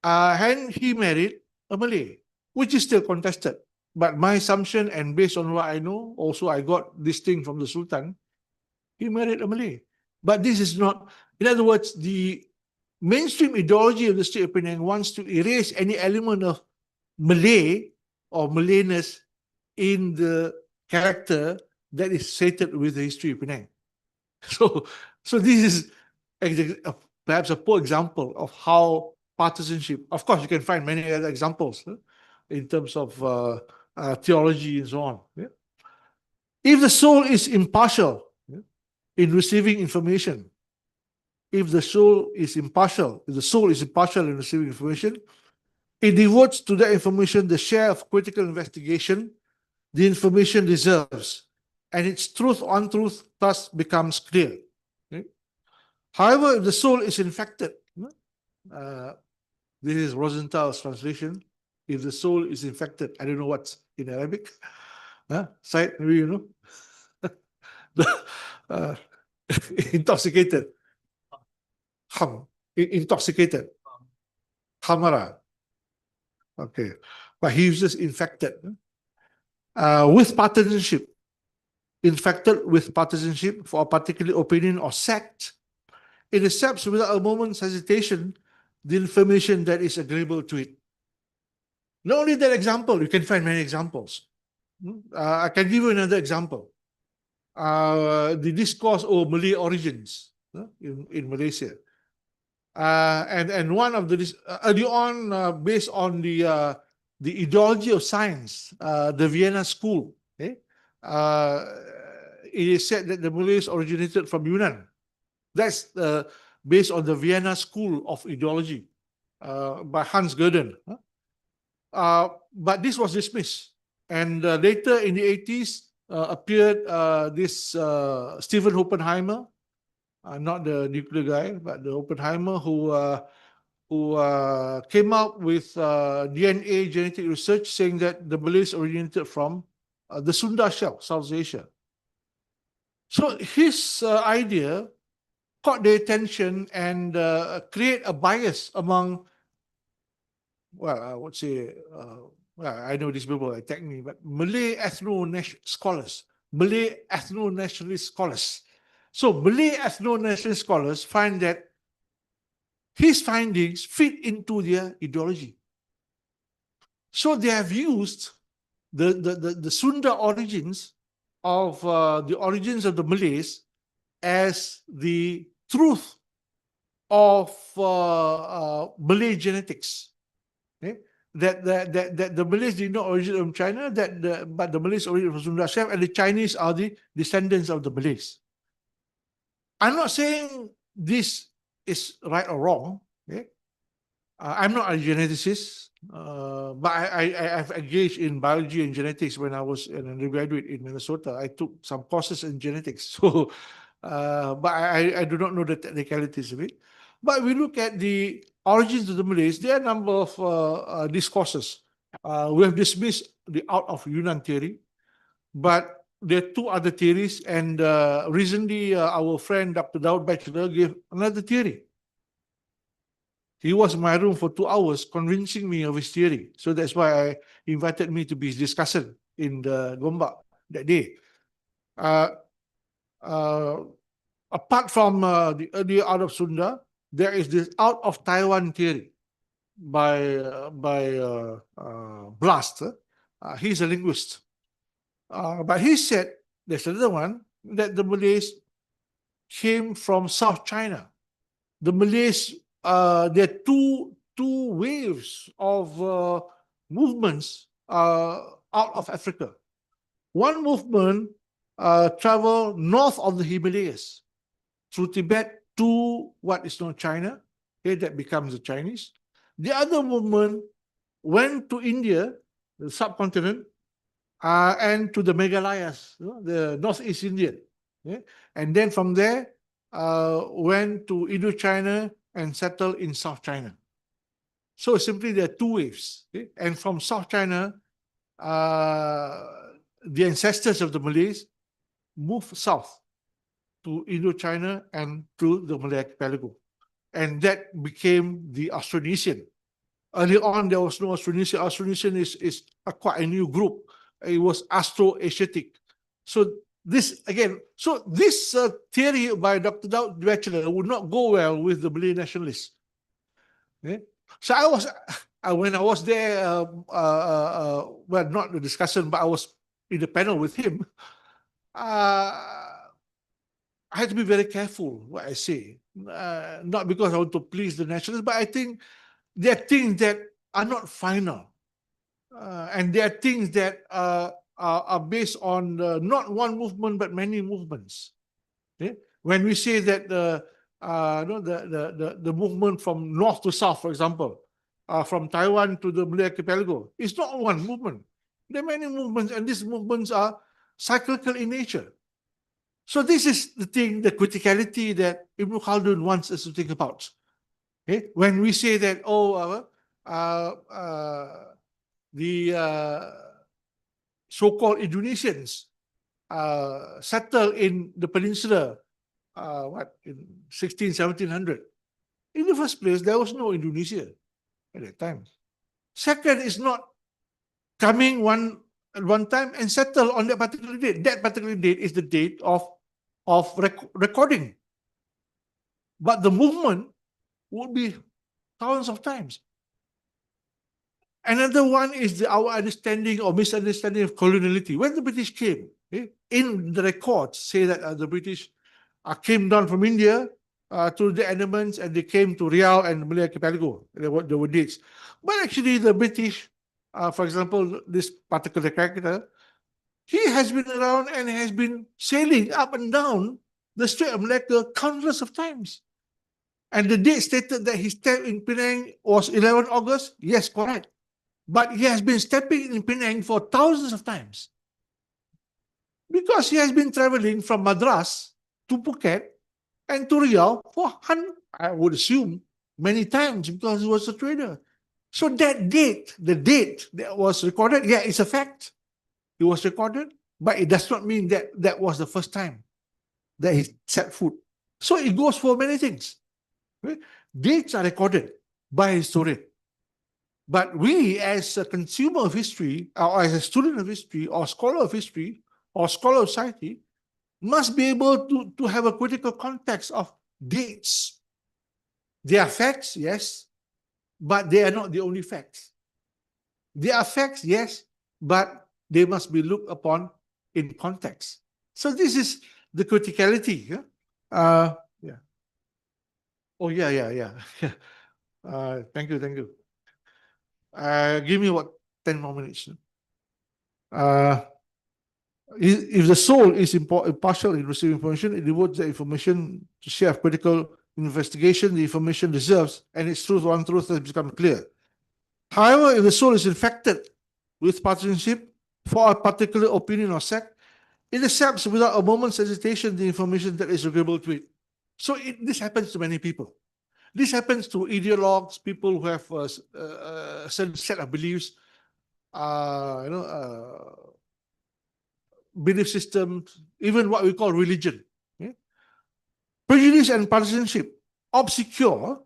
And he married a Malay, which is still contested. But my assumption, and based on what I know, also I got this thing from the Sultan, he married a Malay. But this is not, in other words, the mainstream ideology of the state of Penang wants to erase any element of Malay or Malayness in the character that is sated with the history of Penang. So this is perhaps a poor example of how partisanship, of course, you can find many other examples in terms of theology and so on. Yeah? If the soul is impartial in receiving information, if the soul is impartial in receiving information, it devotes to that information the share of critical investigation the information deserves, and its truth or untruth thus becomes clear. Okay? However, if the soul is infected, this is Rosenthal's translation. If the soul is infected, I don't know what's in Arabic. Said, maybe you know. Intoxicated. Intoxicated. Khamara. Okay. But he uses infected. With partisanship. Infected with partisanship for a particular opinion or sect, it accepts without a moment's hesitation the information that is agreeable to it. Not only that example, you can find many examples. I can give you another example. The discourse of Malay origins in Malaysia. And one of the, early on, based on the ideology of science, the Vienna School, okay? It is said that the Malays originated from Yunnan. That's based on the Vienna School of Ideology by Hans Gurdon. But this was dismissed. And later in the 80s appeared this Stephen Oppenheimer, not the nuclear guy, but the Oppenheimer who came up with DNA genetic research saying that the Malays originated from the Sunda Shelf, South Asia. So his idea caught their attention and create a bias among, well, I would say, well, I know these people attack me, but Malay scholars, Malay ethno-nationalist scholars. So Malay ethno-nationalist scholars find that his findings fit into their ideology. So they have used the Sunda origins of the origins of the Malays as the truth of Malay genetics. Okay? That the Malays did not originate from China, but the Malays originate from Sunda Chef, and the Chinese are the descendants of the Malays. I'm not saying this is right or wrong. Okay? I'm not a geneticist, but I've engaged in biology and genetics when I was an undergraduate in Minnesota. I took some courses in genetics, so but I do not know the technicalities of it. But we look at the origins of the Malays. There are a number of discourses. We have dismissed the out of Yunnan theory, but there are two other theories, and recently our friend Dr. Daud Bachelor gave another theory. He was in my room for 2 hours convincing me of his theory. So that's why he invited me to be his discussant in the Gombak that day. Apart from the earlier out of Sunda, there is this out of Taiwan theory by Blast. He's a linguist. But he said, there's another one, that the Malays came from South China. The Malays, there are two waves of movements out of Africa. One movement traveled north of the Himalayas through Tibet to what is known China. Okay, that becomes the Chinese. The other movement went to India, the subcontinent, and to the Meghalayas, the Northeast Indian. Okay? And then from there, went to Indochina and settled in South China. So simply there are two waves. Okay? And from South China, the ancestors of the Malays moved south to Indochina and to the Malay archipelago. And that became the Austronesian. Early on, there was no Austronesian. Austronesian is quite a new group. It was Austro-Asiatic. So this, again, so this theory by Dr. Daud Bachelor would not go well with the Malay nationalists. Okay? So when I was there, well, not the discussion, but I was in the panel with him, I had to be very careful what I say. Not because I want to please the nationalists, but I think there are things that are not final. And there are things that are based on not one movement, but many movements. Okay? When we say that the movement from north to south, for example, from Taiwan to the Malay archipelago, it's not one movement. There are many movements, and these movements are cyclical in nature. So this is the thing, the criticality that Ibn Khaldun wants us to think about. Okay? When we say that, the so-called Indonesians settled in the peninsula, in 1700. In the first place, there was no Indonesia at that time. Second, is not coming at one time and settle on that particular date. That particular date is the date of recording. But the movement would be thousands of times. Another one is our understanding or misunderstanding of coloniality. When the British came, in the records say that the British came down from India to the Andamans, and they came to Riau and Malay archipelago. There were dates. But actually the British, for example, this particular character, he has been around and has been sailing up and down the Strait of Malacca countless of times. And the date stated that he stepped in Penang was 11 August. Yes, correct. But he has been stepping in Penang for thousands of times. Because he has been traveling from Madras to Phuket and to Riau for, I would assume, many times, because he was a trader. So that date, the date that was recorded, yeah, it's a fact. It was recorded, but it does not mean that that was the first time that he set foot. So it goes for many things. Right? Dates are recorded by a historian. But we, as a consumer of history, or as a student of history, or scholar of history, or scholar of society, must be able to have a critical context of dates. They are facts, yes, but they are not the only facts. They are facts, yes, but they must be looked upon in context. So this is the criticality. Yeah. Yeah. Oh yeah, yeah, yeah. Thank you, thank you. Give me what 10 more minutes. If the soul is impartial in receiving information, it devotes the information to share of critical investigation. The information deserves, and its truth or untruth has become clear. However, if the soul is infected with partisanship for a particular opinion or sect, it accepts without a moment's hesitation the information that is agreeable to it. So this happens to many people. This happens to ideologues, people who have a certain set of beliefs, belief systems, even what we call religion. Okay? Prejudice and partisanship obscure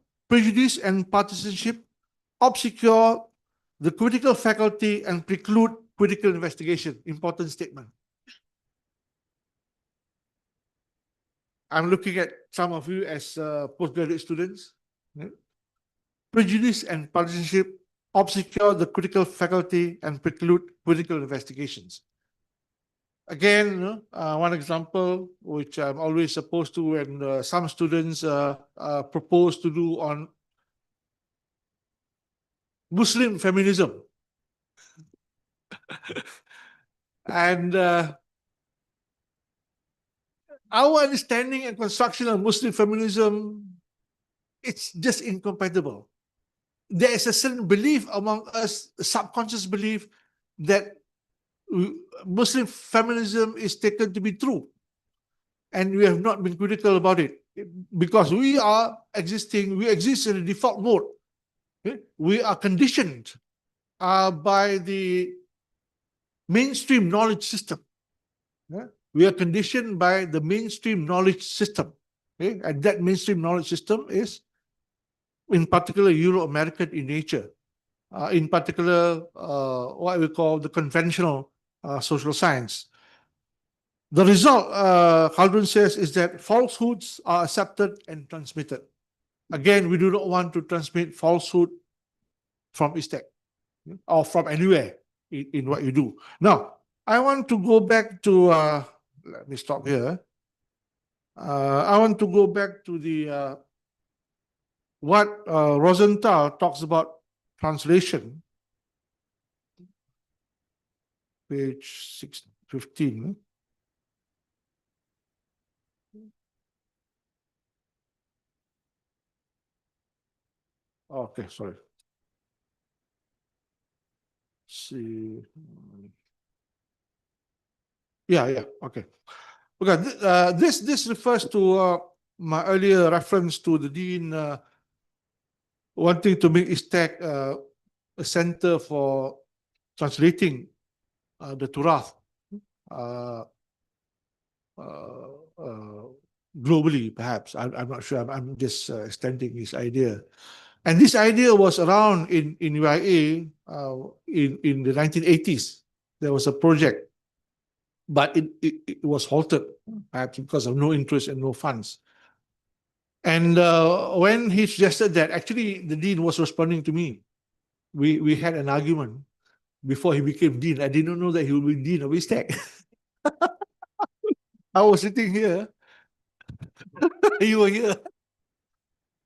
the critical faculty and preclude critical investigation. Important statement. I'm looking at some of you as postgraduate students. Okay? Prejudice and partisanship obscure the critical faculty and preclude critical investigations. Again, one example which I'm always opposed to when some students propose to do on Muslim feminism. And our understanding and construction of Muslim feminism, it's just incompatible. There is a certain belief among us, a subconscious belief, that Muslim feminism is taken to be true. And we have not been critical about it because we exist in a default mode. Okay? We are conditioned by the mainstream knowledge system. Yeah? We are conditioned by the mainstream knowledge system. Okay? And that mainstream knowledge system is, in particular, Euro-American in nature. In particular, what we call the conventional social science. The result, Khaldun says, is that falsehoods are accepted and transmitted. Again, we do not want to transmit falsehood from ISTAC or from anywhere in what you do. Now, I want to go back to, let me stop here. I want to go back to the what Rosenthal talks about translation, page 615. Okay, sorry. See. Yeah, okay. Okay, this refers to my earlier reference to the dean wanting to make ISTAC a center for translating the Turath globally, perhaps. I'm not sure. I'm just extending this idea. And this idea was around in UIA in the 1980s. There was a project, but it was halted, perhaps because of no interest and no funds. And when he suggested that, actually the dean was responding to me. We had an argument before he became dean. I didn't know that he would be dean of ISTAC. I was sitting here. You were here.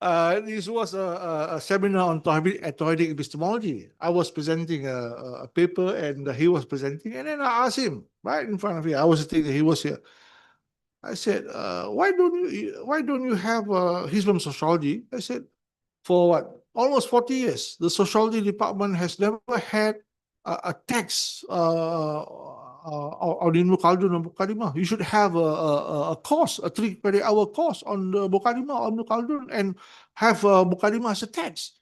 This was a seminar on Tawhidi epistemology. I was presenting a paper and he was presenting, and then I asked him right in front of him. I was sitting there, he was here. I said, why don't you have Hisbam sociology? I said, for what? Almost 40 years, the sociology department has never had a text on Khaldun or Muqaddimah. You should have a course, a 3-credit-hour course on the Muqaddimah or Khaldun, and have Muqaddimah as a text.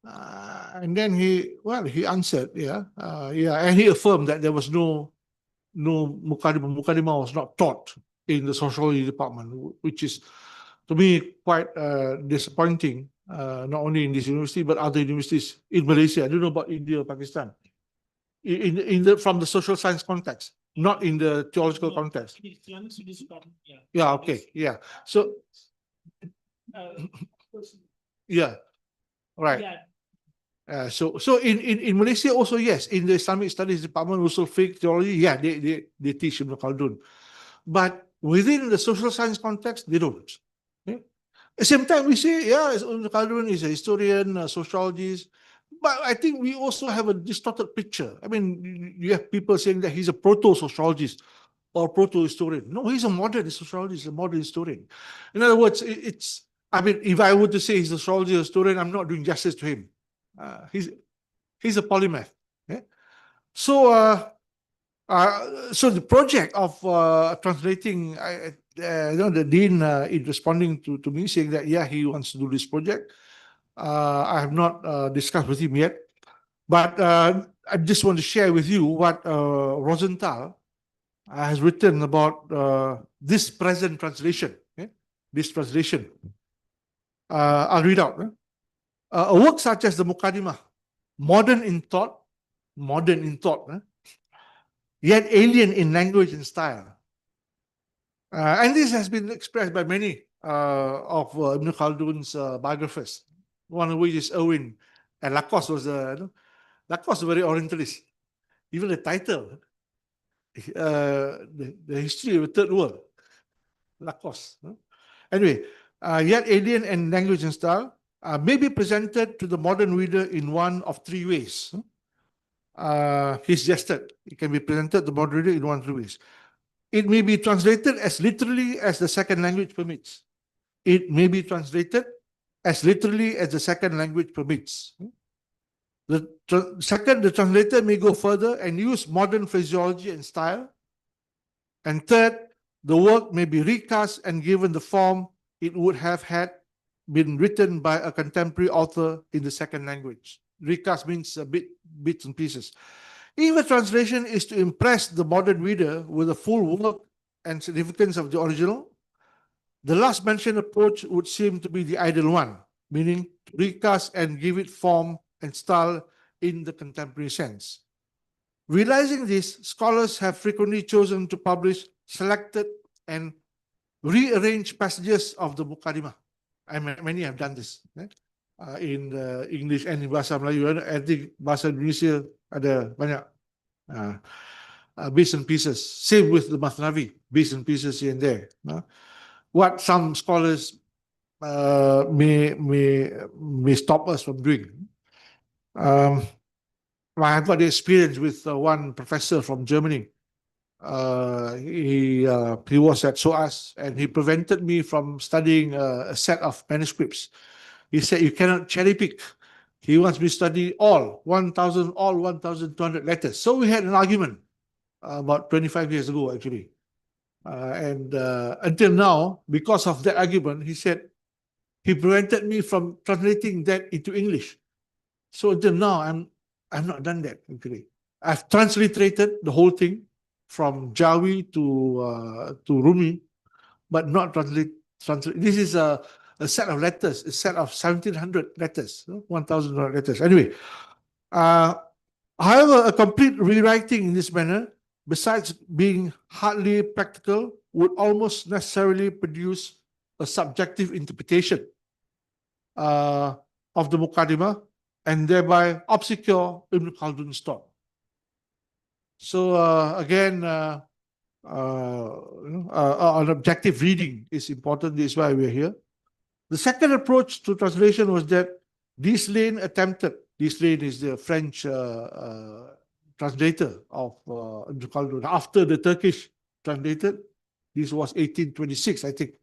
And then he answered, and he affirmed that there was no Muqaddimah. Muqaddimah was not taught in the sociology department, which is, to me, quite disappointing. not only in this university but other universities in Malaysia. I don't know about India or Pakistan. From the social science context, not in the theological context. Yeah, okay, yeah. So, yeah, right. So in Malaysia also, yes, in the Islamic Studies Department, also fiqh theology, yeah, they teach Ibn Khaldun. But within the social science context, they don't. Okay? At the same time, we say, yeah, Ibn Khaldun is a historian, a sociologist, but I think we also have a distorted picture. I mean, you have people saying that he's a proto-sociologist or proto-historian. No, he's a modern sociologist, a modern historian. In other words, I mean, if I were to say he's a sociologist historian, I'm not doing justice to him. He's a polymath. Okay? So, so the project of translating, the dean is responding to me saying that, yeah, he wants to do this project. I have not discussed with him yet, but I just want to share with you what Rosenthal has written about this present translation. Okay? This translation. I'll read out. A work such as the Muqaddimah, modern in thought, yet alien in language and style. And this has been expressed by many of Ibn Khaldun's biographers, one of which is Irwin. And Lacoste was Lacoste was very Orientalist. Even the title, the history of the Third World, Lacoste. Anyway, yet alien in language and style may be presented to the modern reader in one of three ways. He suggested it can be presented to the modern reader in one of three ways. It may be translated as literally as the second language permits. It may be translated as literally as the second language permits. Second, the translator may go further and use modern phraseology and style. And third, the work may be recast and given the form it would have had been written by a contemporary author in the second language. Recast means bits and pieces. If a translation is to impress the modern reader with the full work and significance of the original, the last mentioned approach would seem to be the ideal one, meaning to recast and give it form and style in the contemporary sense. Realizing this, scholars have frequently chosen to publish selected and rearranged passages of the Muqaddimah. Many have done this in English and in Bahasa Melayu. I think Bahasa Indonesia ada banyak bits and pieces. Same with the Mathnavi, bits and pieces here and there. What some scholars may stop us from doing. I have got the experience with one professor from Germany. He was at SOAS and he prevented me from studying a set of manuscripts. He said, you cannot cherry pick. He wants me to study all 1,200 letters. So we had an argument about 25 years ago, actually. And until now, because of that argument, he said, he prevented me from translating that into English. So until now, I've not done that, actually. I've transliterated the whole thing from Jawi to Rumi, but not translate. This is a set of letters, a set of 1,700 letters, 1,000 letters. Anyway, however, a complete rewriting in this manner, besides being hardly practical, would almost necessarily produce a subjective interpretation of the Muqaddimah and thereby obscure Ibn Khaldun's thought. So again, an objective reading is important. This is why we're here. The second approach to translation was that Deslane attempted. Deslane is the French translator of Ibn Khaldun. After the Turkish translated, this was 1826, I think.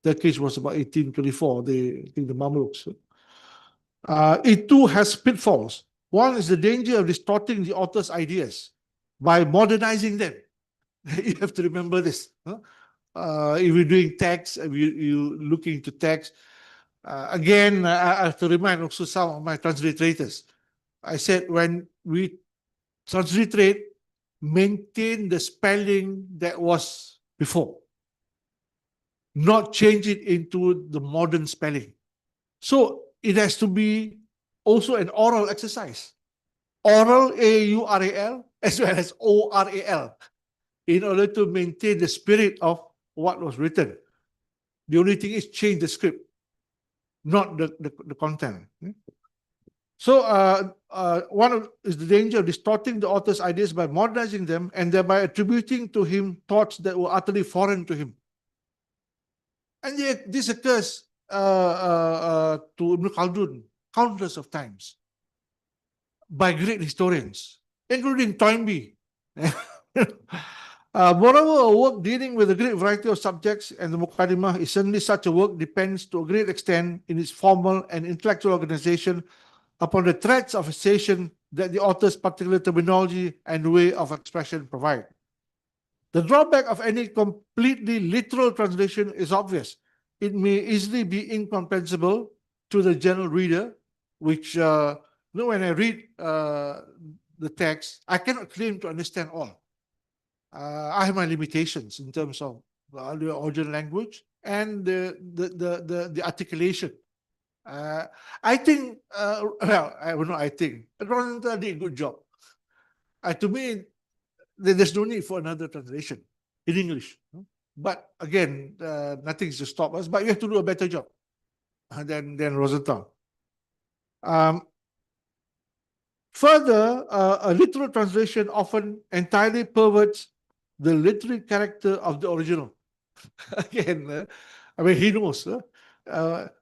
Turkish was about 1824, I think the Mamluks. It too has pitfalls. One is the danger of distorting the author's ideas by modernizing them. You have to remember this. If you're doing text, if you're looking into text, again, I have to remind also some of my translators. I said, when we transliterate, maintain the spelling that was before. Not change it into the modern spelling. So it has to be also an oral exercise. Oral, A-U-R-A-L, as well as O-R-A-L, in order to maintain the spirit of what was written. The only thing is change the script, not the content. So one is the danger of distorting the author's ideas by modernizing them and thereby attributing to him thoughts that were utterly foreign to him. And yet this occurs to Ibn Khaldun countless of times by great historians, including Toynbee. Moreover, a work dealing with a great variety of subjects, and the Muqaddimah is certainly such a work, depends to a great extent in its formal and intellectual organization upon the threads of association that the author's particular terminology and way of expression provide. The drawback of any completely literal translation is obvious. It may easily be incomprehensible to the general reader, which, when I read the text, I cannot claim to understand all. I have my limitations in terms of the original language and the articulation. I think, I think Rosenthal did a good job. To me, there's no need for another translation in English. But again, nothing's to stop us, but you have to do a better job than Rosenthal. Further, a literal translation often entirely perverts the literary character of the original. Again, he knows.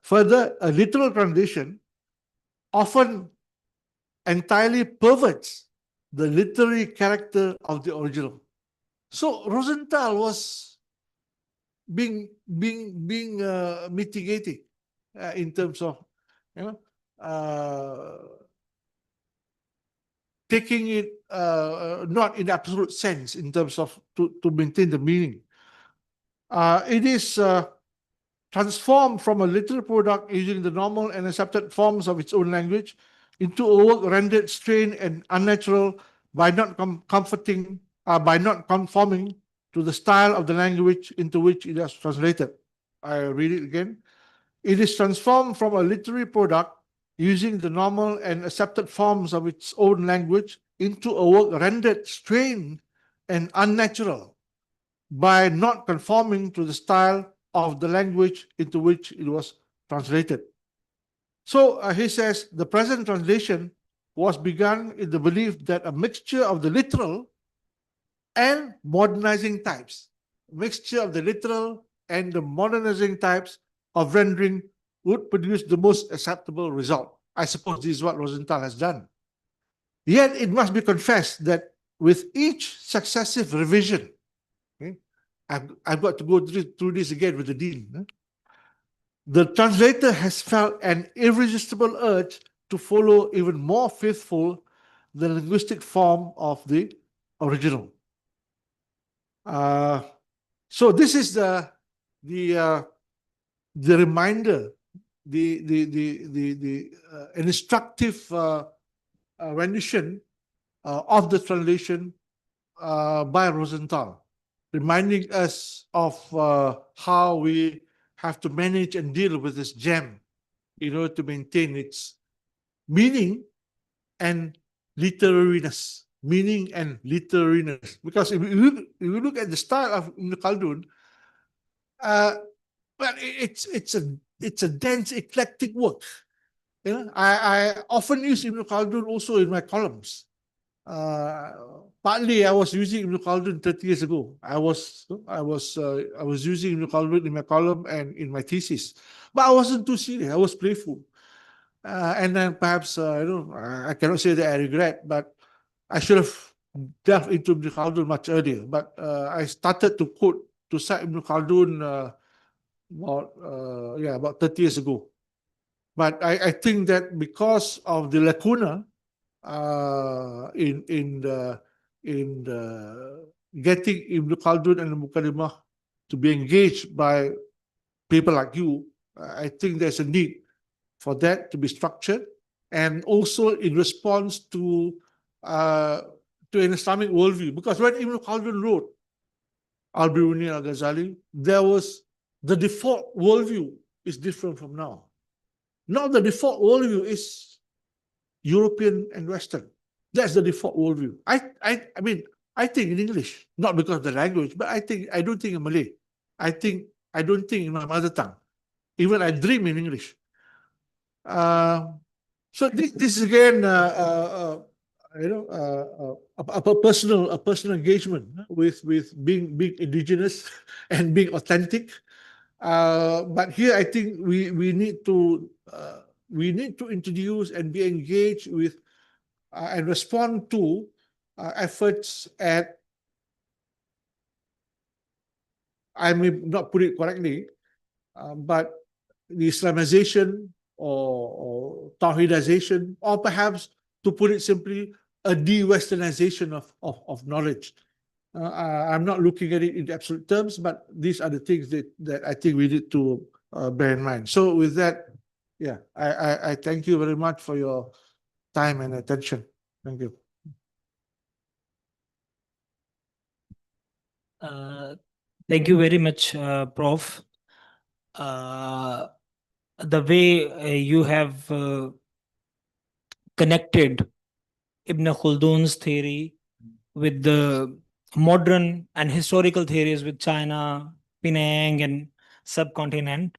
Further, a literal translation often entirely perverts the literary character of the original. So Rosenthal was being mitigating in terms of, taking it not in absolute sense in terms of to maintain the meaning. It is transformed from a literal product using the normal and accepted forms of its own language into a work rendered strained and unnatural by not conforming to the style of the language into which it is translated. I read it again. It is transformed from a literary product using the normal and accepted forms of its own language into a work rendered strained and unnatural by not conforming to the style of the language into which it was translated. So he says the present translation was begun in the belief that a mixture of the literal and modernizing types, mixture of the literal and the modernizing types of rendering would produce the most acceptable result. I suppose this is what Rosenthal has done. Yet it must be confessed that with each successive revision, I've got to go through this again with the dean. The translator has felt an irresistible urge to follow even more faithful the linguistic form of the original. So this is the reminder, the instructive rendition of the translation by Rosenthal, reminding us of how we have to manage and deal with this gem in order to maintain its meaning and literariness. Meaning and literariness. Because if you look at the style of Ibn Khaldun, well, it's a dense, eclectic work. I often use Ibn Khaldun also in my columns. Partly I was using Ibn Khaldun 30 years ago. I was using Ibn Khaldun in my column and in my thesis, but I wasn't too serious. I was playful, and then perhaps I cannot say that I regret, but I should have delved into Ibn Khaldun much earlier. But I started to cite Ibn Khaldun about 30 years ago. But I think that because of the lacuna in getting Ibn Khaldun and the Muqaddimah to be engaged by people like you, I think there's a need for that to be structured, and also in response to an Islamic worldview. Because when Ibn Khaldun wrote Al-Biruni al-Ghazali, there was the default worldview is different from now. Now the default worldview is European and Western. That's the default worldview. I mean, I think in English, not because of the language, but I don't think in Malay. I don't think in my mother tongue. Even I dream in English. So this is again, a personal engagement with being indigenous and being authentic. But here I think we need to introduce and be engaged with and respond to efforts at, I may not put it correctly, but the Islamization or Tawhidization, or perhaps, to put it simply, a de-Westernization of knowledge. I'm not looking at it in absolute terms, but these are the things that I think we need to bear in mind. So with that, yeah, I thank you very much for your time and attention. Thank you. Thank you very much, Prof. The way you have connected Ibn Khaldun's theory with the modern and historical theories with China, Penang, and subcontinent.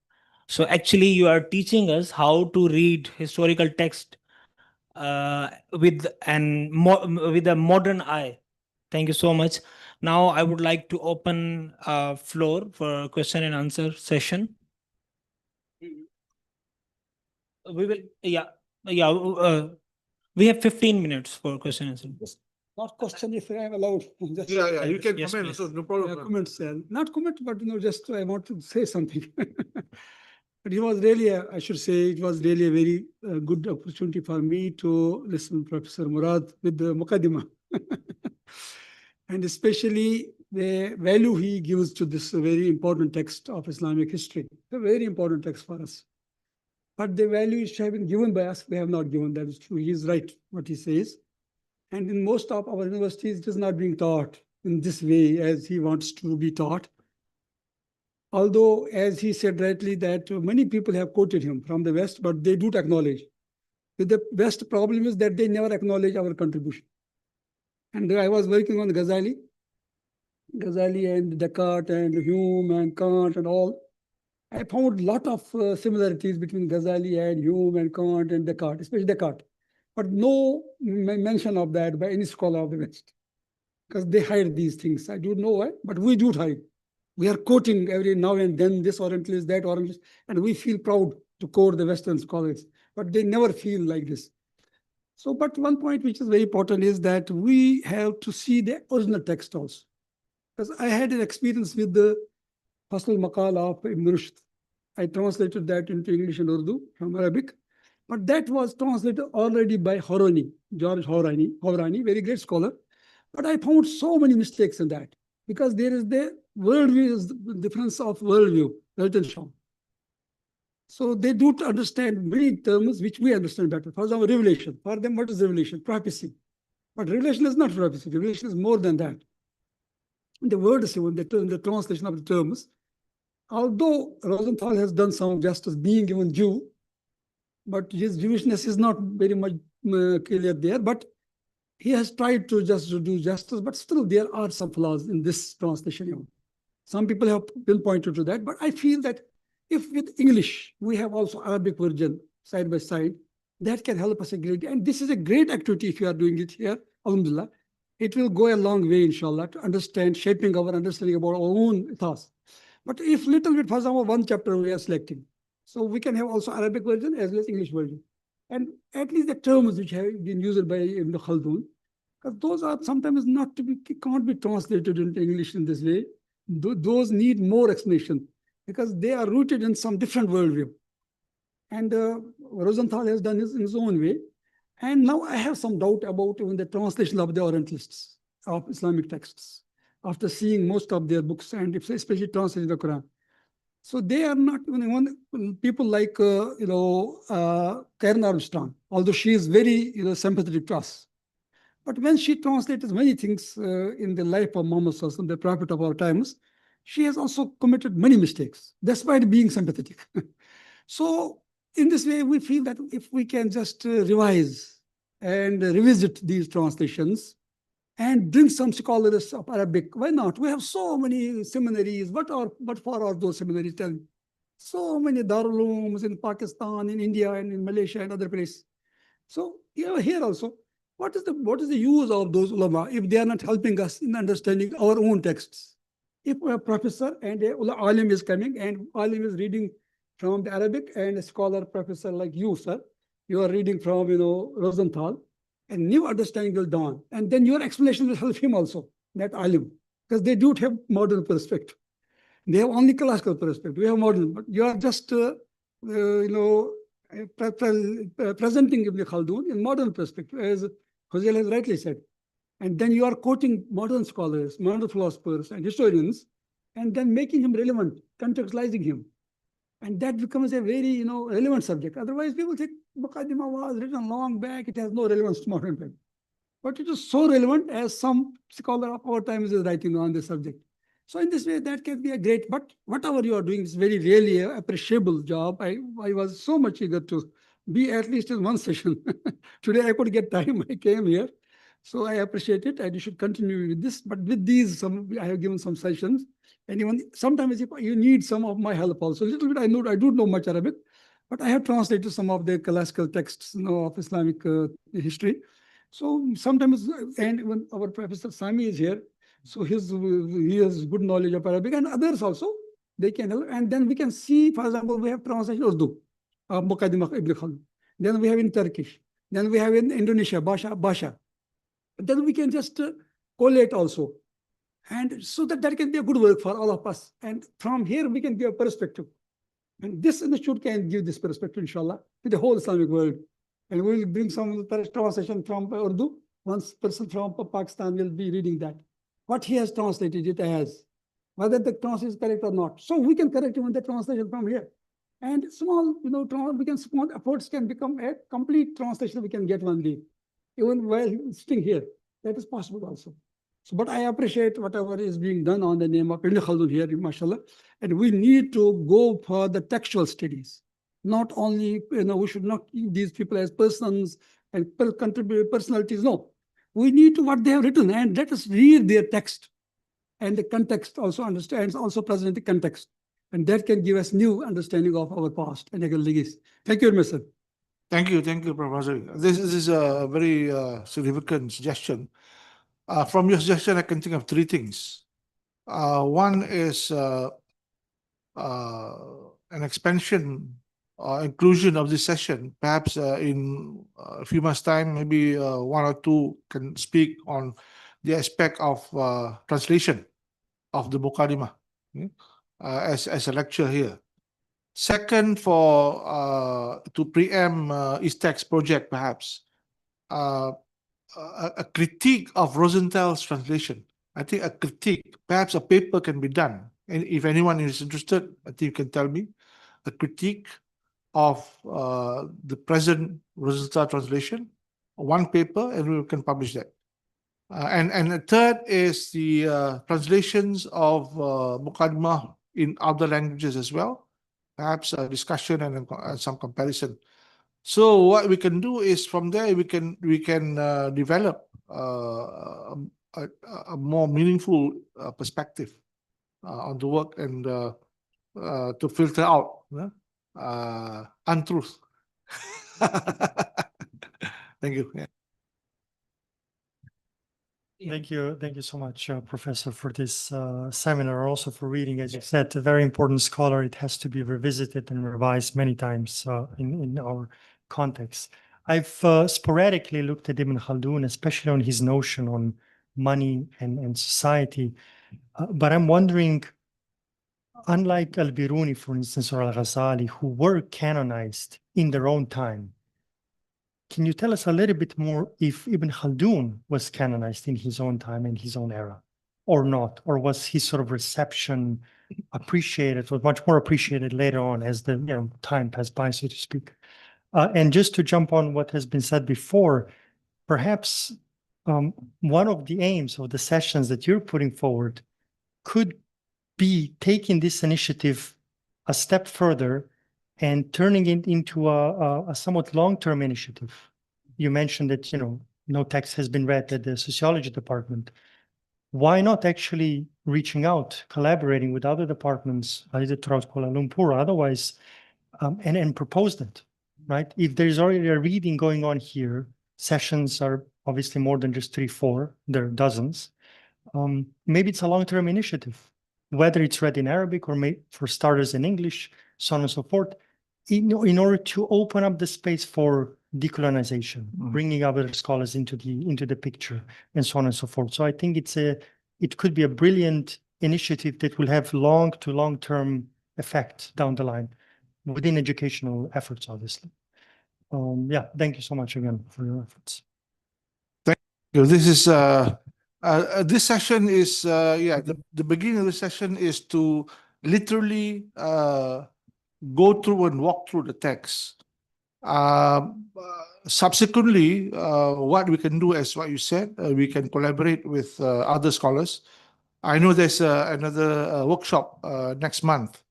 So actually, you are teaching us how to read historical text with a modern eye. Thank you so much. Now I would like to open floor for question and answer session. We will, we have 15 minutes for question and answer. Not question if I am allowed. Just, yeah, you can yes, comment, so no problem. Comments, not comment, but just I want to say something. But it was really, I should say, it was really a very good opportunity for me to listen to Professor Murad with the Muqaddimah. And especially the value he gives to this very important text of Islamic history. A very important text for us. But the value which have been given by us, we have not given. That is true. He is right, what he says. And in most of our universities, it is not being taught in this way as he wants to be taught. Although, as he said rightly, that many people have quoted him from the West, but they do acknowledge. The West problem is that they never acknowledge our contribution. And I was working on Ghazali and Descartes and Hume and Kant and all. I found a lot of similarities between Ghazali and Hume and Kant and Descartes, especially Descartes. But no mention of that by any scholar of the West, because they hide these things. I don't know why, but we do hide. We are quoting every now and then this Orientalist, that Orientalist, and we feel proud to quote the Western scholars, but they never feel like this. So, but one point which is very important is that we have to see the original text also. Because I had an experience with the Fasl Maqal of Ibn Rushd. I translated that into English and Urdu from Arabic. But that was translated already by Horani, George Horani, very great scholar. But I found so many mistakes in that because there is the worldview, is the difference of worldview, written shown. So they do understand many terms which we understand better. For example, revelation. For them, what is revelation? Prophecy. But revelation is not prophecy. Revelation is more than that. The word is even the translation of the terms. Although Rosenthal has done some justice, being even Jew, but his Jewishness is not very much clear there. But he has tried to just do justice, but still there are some flaws in this translation. Some people have pinpointed to that, but I feel that if with English, we have also Arabic version side by side, that can help us a great deal. And this is a great activity if you are doing it here, alhamdulillah. It will go a long way, inshallah, to understand, shaping our understanding about our own thoughts. But if little bit, for example, one chapter we are selecting, so we can have also Arabic version as well as English version. And at least the terms which have been used by Ibn Khaldun, because those are sometimes not to be, can't be translated into English in this way. Those need more explanation because they are rooted in some different worldview. And Rosenthal has done this in his own way. And now I have some doubt about even the translation of the Orientalists of Islamic texts after seeing most of their books and especially translating the Quran. So they are not even people like, Karen Armstrong, although she is very sympathetic to us. But when she translated many things in the life of Muhammad Sallallahu Alaihi Wasallam, the prophet of our times, she has also committed many mistakes, despite being sympathetic. So in this way, we feel that if we can just revise and revisit these translations and bring some scholars of Arabic, why not? We have so many seminaries. What for are those seminaries? Tell me. So many Darul Ulooms in Pakistan, in India, and in Malaysia and other places. So here also, what is the use of those ulama if they are not helping us in understanding our own texts? If a professor and a alim is coming and alim is reading from the Arabic, and a scholar professor like you, sir, you are reading from Rosenthal, and new understanding will dawn, and then your explanation will help him also, that alim, because they don't have modern perspective. They have only classical perspective. We have modern, but you are just presenting Ibn Khaldun in modern perspective, as Jose has rightly said. And then you are quoting modern scholars, modern philosophers and historians, and then making him relevant, contextualizing him. And that becomes a very relevant subject. Otherwise, people think Muqaddimah was written long back, it has no relevance to modern time. But it is so relevant as some scholar of our times is writing on the subject. So in this way, that can be a great, but whatever you are doing is very really appreciable job. I was so much eager to be at least in one session. Today I could get time, I came here. So I appreciate it, and you should continue with this. But with these, I have given some sessions. And even sometimes if you need some of my help also, a little bit, I don't know much Arabic, but I have translated some of the classical texts of Islamic history. So sometimes, and when our Professor Sami is here, so he has good knowledge of Arabic, and others also, they can help. And then we can see, for example, we have translation Urdu, Muqaddimah Ibn Khaldun. Then we have in Turkish. Then we have in Indonesia, Basha. Then we can just collate also. And so that can be a good work for all of us. And from here, we can give a perspective. And this institute can give this perspective, inshallah, to the whole Islamic world. And we will bring some translation from Urdu. One person from Pakistan will be reading that. What he has translated it as, whether the translation is correct or not. So we can correct even the translation from here. And small, small efforts can become a complete translation we can get one day, even while sitting here. That is possible also. So, but I appreciate whatever is being done on the name of Ibn Khaldun here, mashallah. And we need to go for the textual studies. Not only, we should not keep these people as persons and personalities. No. We need to what they have written, and let us read their text. And the context also understands, also present in the context. And that can give us new understanding of our past and legacy. Thank you very much, sir. Thank you, Professor. This is a very significant suggestion. From your suggestion, I can think of three things. One is an expansion or inclusion of this session. Perhaps in a few months' time, maybe one or two can speak on the aspect of translation of the Muqaddimah as a lecture here. Second, to preempt ISTAC's project, perhaps, a critique of Rosenthal's translation. I think a critique, perhaps a paper can be done. And if anyone is interested, I think you can tell me. A critique of the present Rosenthal translation, one paper, and we can publish that. And the third is the translations of Muqaddimah in other languages as well. Perhaps a discussion and some comparison. So what we can do is from there we can develop a more meaningful perspective on the work and to filter out untruth. Thank you. Yeah. Thank you so much, Professor, for this seminar, also for reading. As you said, a very important scholar. It has to be revisited and revised many times in our context. I've sporadically looked at Ibn Khaldun, especially on his notion on money and society. But I'm wondering, unlike Al-Biruni, for instance, or Al-Ghazali, who were canonized in their own time, can you tell us a little bit more if Ibn Khaldun was canonized in his own time, in his own era, or not? Or was his sort of reception appreciated, was much more appreciated later on as the time passed by, so to speak? And just to jump on what has been said before, perhaps one of the aims of the sessions that you're putting forward could be taking this initiative a step further and turning it into a somewhat long-term initiative. You mentioned that, no text has been read at the sociology department. Why not actually reaching out, collaborating with other departments, either throughout Kuala Lumpur or otherwise, and propose that, right? If there's already a reading going on here, sessions are obviously more than just 3, 4, there are dozens. Maybe it's a long-term initiative, whether it's read in Arabic or for starters in English, so on and so forth, in order to open up the space for decolonization, bringing other scholars into the picture, and so on and so forth. So I think it could be a brilliant initiative that will have long-term effect down the line within educational efforts, obviously. Yeah, thank you so much again for your efforts. This is this session is the beginning of the session is to literally go through and walk through the text. Subsequently, what we can do, as what you said, we can collaborate with other scholars. I know there's another workshop next month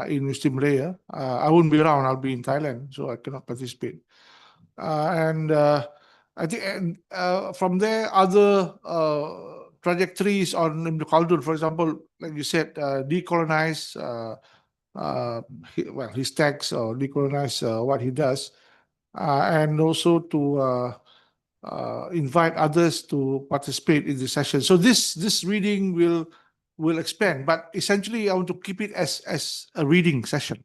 in University Malaya. I won't be around. I'll be in Thailand, so I cannot participate. I think from there, other trajectories on Ibn Khaldun, for example, like you said, decolonize his texts or decolonize what he does, and also to invite others to participate in the session. So this reading will expand, but essentially I want to keep it as a reading session.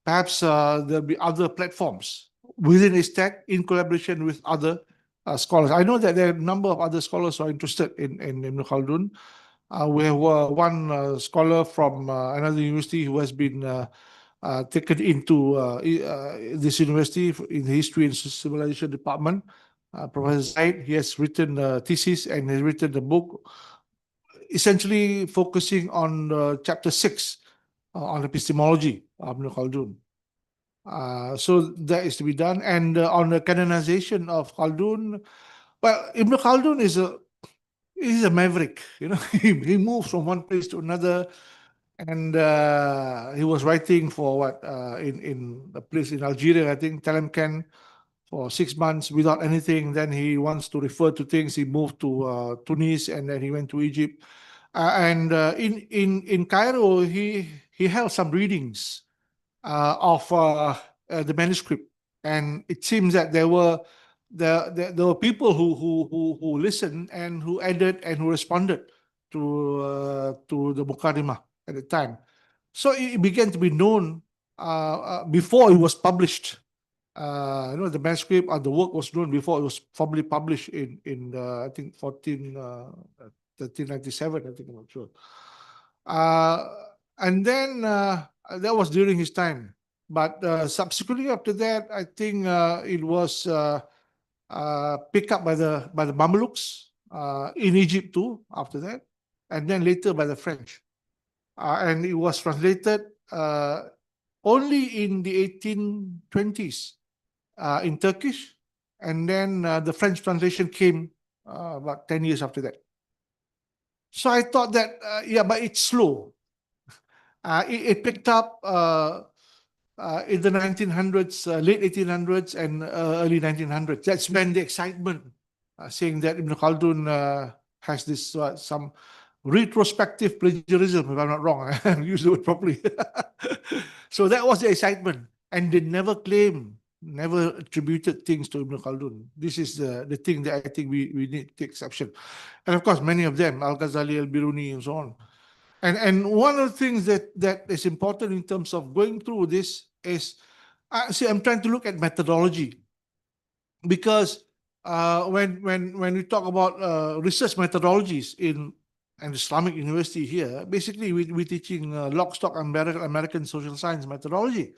Perhaps there'll be other platforms within ISTAC in collaboration with other scholars. I know that there are a number of other scholars who are interested in Ibn Khaldun. We have one scholar from another university who has been taken into this university in the History and Civilization department. Professor Zaid, he has written a thesis and has written a book essentially focusing on chapter 6 on epistemology of Ibn Khaldun. So that is to be done. And on the canonization of Khaldun, well, Ibn Khaldun is a maverick, he moves from one place to another, and he was writing for in a place in Algeria, I think, Talemken, for 6 months without anything. Then he wants to refer to things. He moved to Tunis, and then he went to Egypt. And in Cairo, he held some readings of the manuscript, and it seems that there were people who listened and who added and who responded to the Muqaddimah at the time. So it began to be known before it was published. The manuscript or the work was known before it was formally published in I think 1397. I think, I'm not sure. And then that was during his time. But subsequently after that, I think it was picked up by the Mamelukes in Egypt too. After that, and then later by the French, and it was translated only in the 1820s in Turkish, and then the French translation came about 10 years after that. So I thought that but it's slow. It picked up in the 1900s, late 1800s and early 1900s. That's when the excitement, saying that Ibn Khaldun has this some retrospective plagiarism, if I'm not wrong, I use the word properly. So that was the excitement, and they never attributed things to Ibn Khaldun. This is the thing that I think we need to take exception. And of course, many of them, Al-Ghazali, Al-Biruni, and so on. And one of the things that is important in terms of going through this is, I'm trying to look at methodology, because when we talk about research methodologies in an Islamic university here, basically we're teaching lock, stock, and barrel American social science methodology.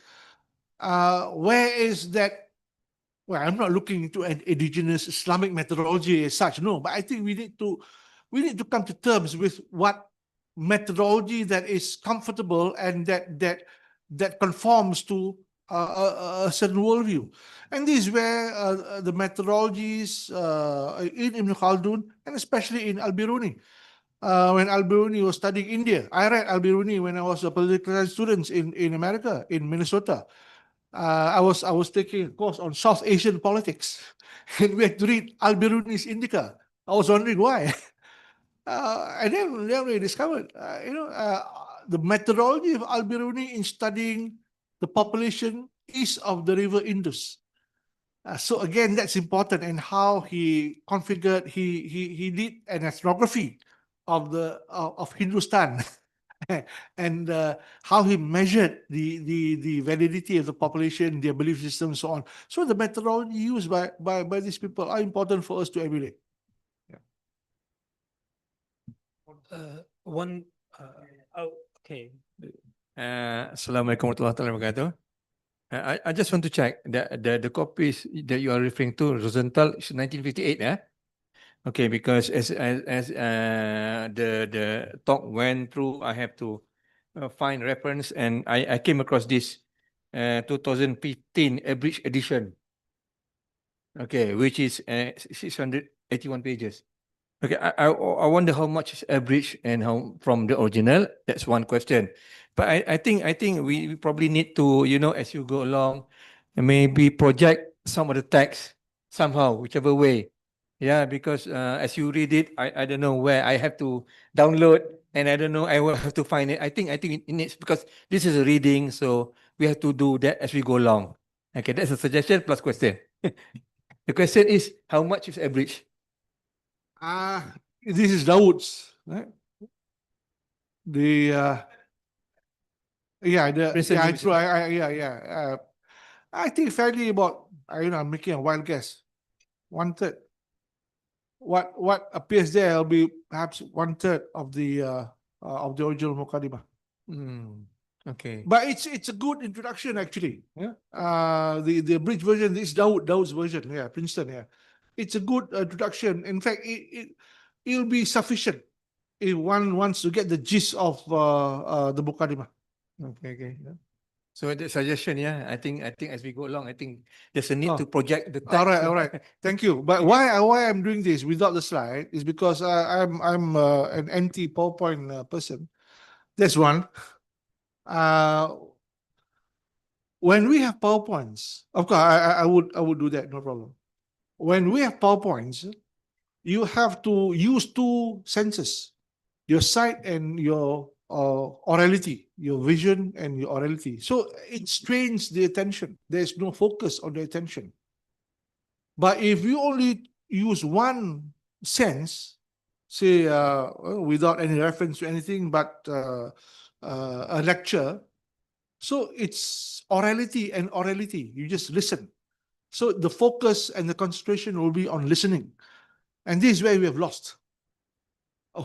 Where is that? Well, I'm not looking into an indigenous Islamic methodology as such, no, but I think we need to come to terms with what methodology that is comfortable and that conforms to a certain worldview. And this is where the methodologies in Ibn Khaldun, and especially in Al-Biruni, when Al-Biruni was studying India. I read Al-Biruni when I was a political science student in America, in Minnesota. I was taking a course on South Asian politics, and we had to read Al-Biruni's Indica. I was wondering why. And then we discovered, the methodology of Al-Biruni in studying the population east of the river Indus. So again, that's important, and how he configured, he did an ethnography of Hindustan, and how he measured the validity of the population, their belief system, so on. So the methodology used by these people are important for us to emulate. Okay. Assalamualaikum warahmatullahi wabarakatuh. I just want to check the copies that you are referring to, Rosenthal, is 1958, eh? Okay, because as the talk went through, I have to find reference, and I came across this 2015 abridged edition. Okay, which is 681 pages. Okay, I wonder how much is abridged and how from the original. That's one question. But I think we probably need to, as you go along, maybe project some of the text somehow, whichever way. Yeah, because as you read it, I don't know where I have to download, and I don't know, I will have to find it. I think it needs, because this is a reading, so we have to do that as we go along. Okay, that's a suggestion plus question. The question is, how much is abridged? This is Dawood's, right? True. I think fairly about, I'm making a wild guess, 1/3. What appears there will be perhaps 1/3 of the original Muqaddimah. Okay. But it's a good introduction, actually. Yeah. The abridged version, this is Dawood's version. Yeah, Princeton. Yeah, it's a good introduction. In fact, it'll be sufficient if one wants to get the gist of the Muqaddimah. Okay. Yeah. So the suggestion, yeah, I think as we go along, I think there's a need to project the text. All right. Thank you. But why I'm doing this without the slide is because I'm an anti PowerPoint person. That's one. When we have PowerPoints, of course, I would do that, no problem. When we have PowerPoints, you have to use two senses, your sight and your orality, your vision and your orality. So it strains the attention. There's no focus on the attention. But if you only use one sense, say without any reference to anything but a lecture, so it's orality and orality. You just listen. So the focus and the concentration will be on listening. And this is where we have lost.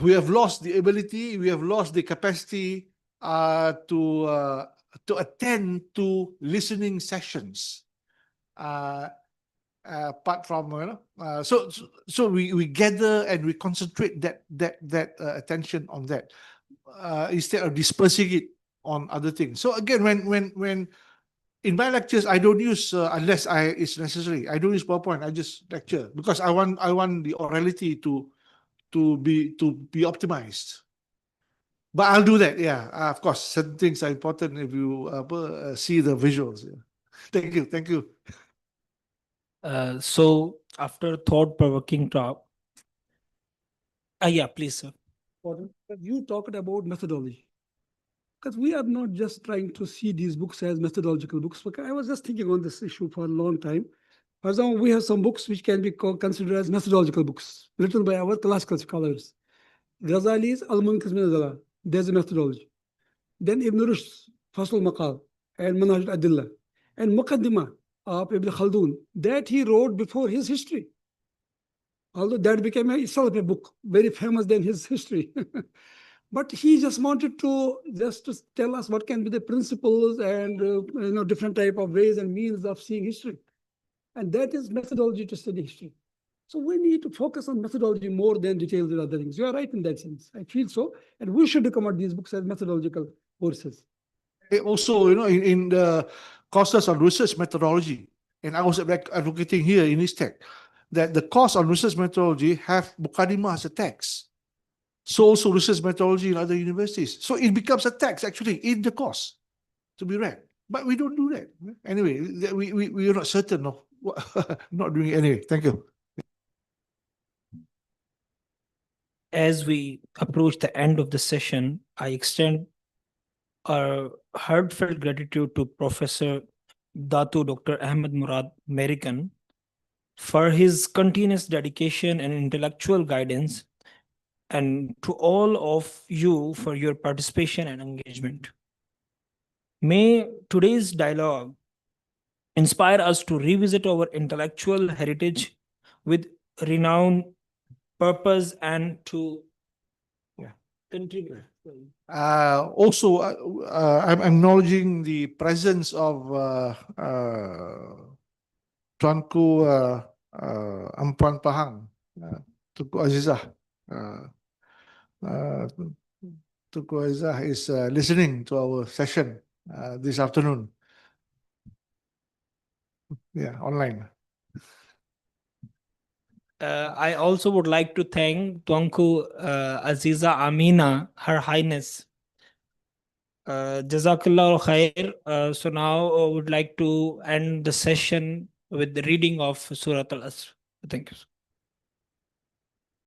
We have lost the ability, we have lost the capacity to attend to listening sessions. Apart from, so we gather and we concentrate that attention on that instead of dispersing it on other things. So again, when in my lectures, I don't use unless it's necessary. I don't use PowerPoint. I just lecture because I want the orality to be optimized. But I'll do that. Yeah, of course, certain things are important if you see the visuals. Yeah. Thank you. So after thought-provoking talk, yeah, please, sir. You talked about methodology. Because we are not just trying to see these books as methodological books. I was just thinking on this issue for a long time. For example, we have some books which can be considered as methodological books, written by our classical scholars. Ghazali's Al-Munqidh min al-Dalal, there's a methodology. Then Ibn Rushd's Fasl al-Maqal and Manhaj al-Adillah. And Muqaddimah of Ibn Khaldun, that he wrote before his history. Although that became itself a book, very famous than his history. But he just wanted to tell us what can be the principles and different type of ways and means of seeing history. And that is methodology to study history. So we need to focus on methodology more than details and other things. You are right in that sense. I feel so. And we should recommend these books as methodological courses. Also, in the courses on research methodology, and I was advocating here in ISTAC, that the course on research methodology have Muqaddimah as a text. So also research methodology in other universities. So it becomes a text actually in the course to be read. But we don't do that. Anyway, we are not certain of not doing it anyway. Thank you. As we approach the end of the session, I extend our heartfelt gratitude to Professor DATO Dr. Ahmad Murad MERICAN for his continuous dedication and intellectual guidance, and to all of you for your participation and engagement. May today's dialogue inspire us to revisit our intellectual heritage with renowned purpose and to contribute. Also, I'm acknowledging the presence of Tuanku Ampuan Pahang, Tuku Azizah. Tuku Azizah is listening to our session this afternoon. Yeah, online. I also would like to thank Tuanku Aziza Amina, Her Highness. Jazakallah khair. So now I would like to end the session with the reading of Surah Al-Asr. Thank you.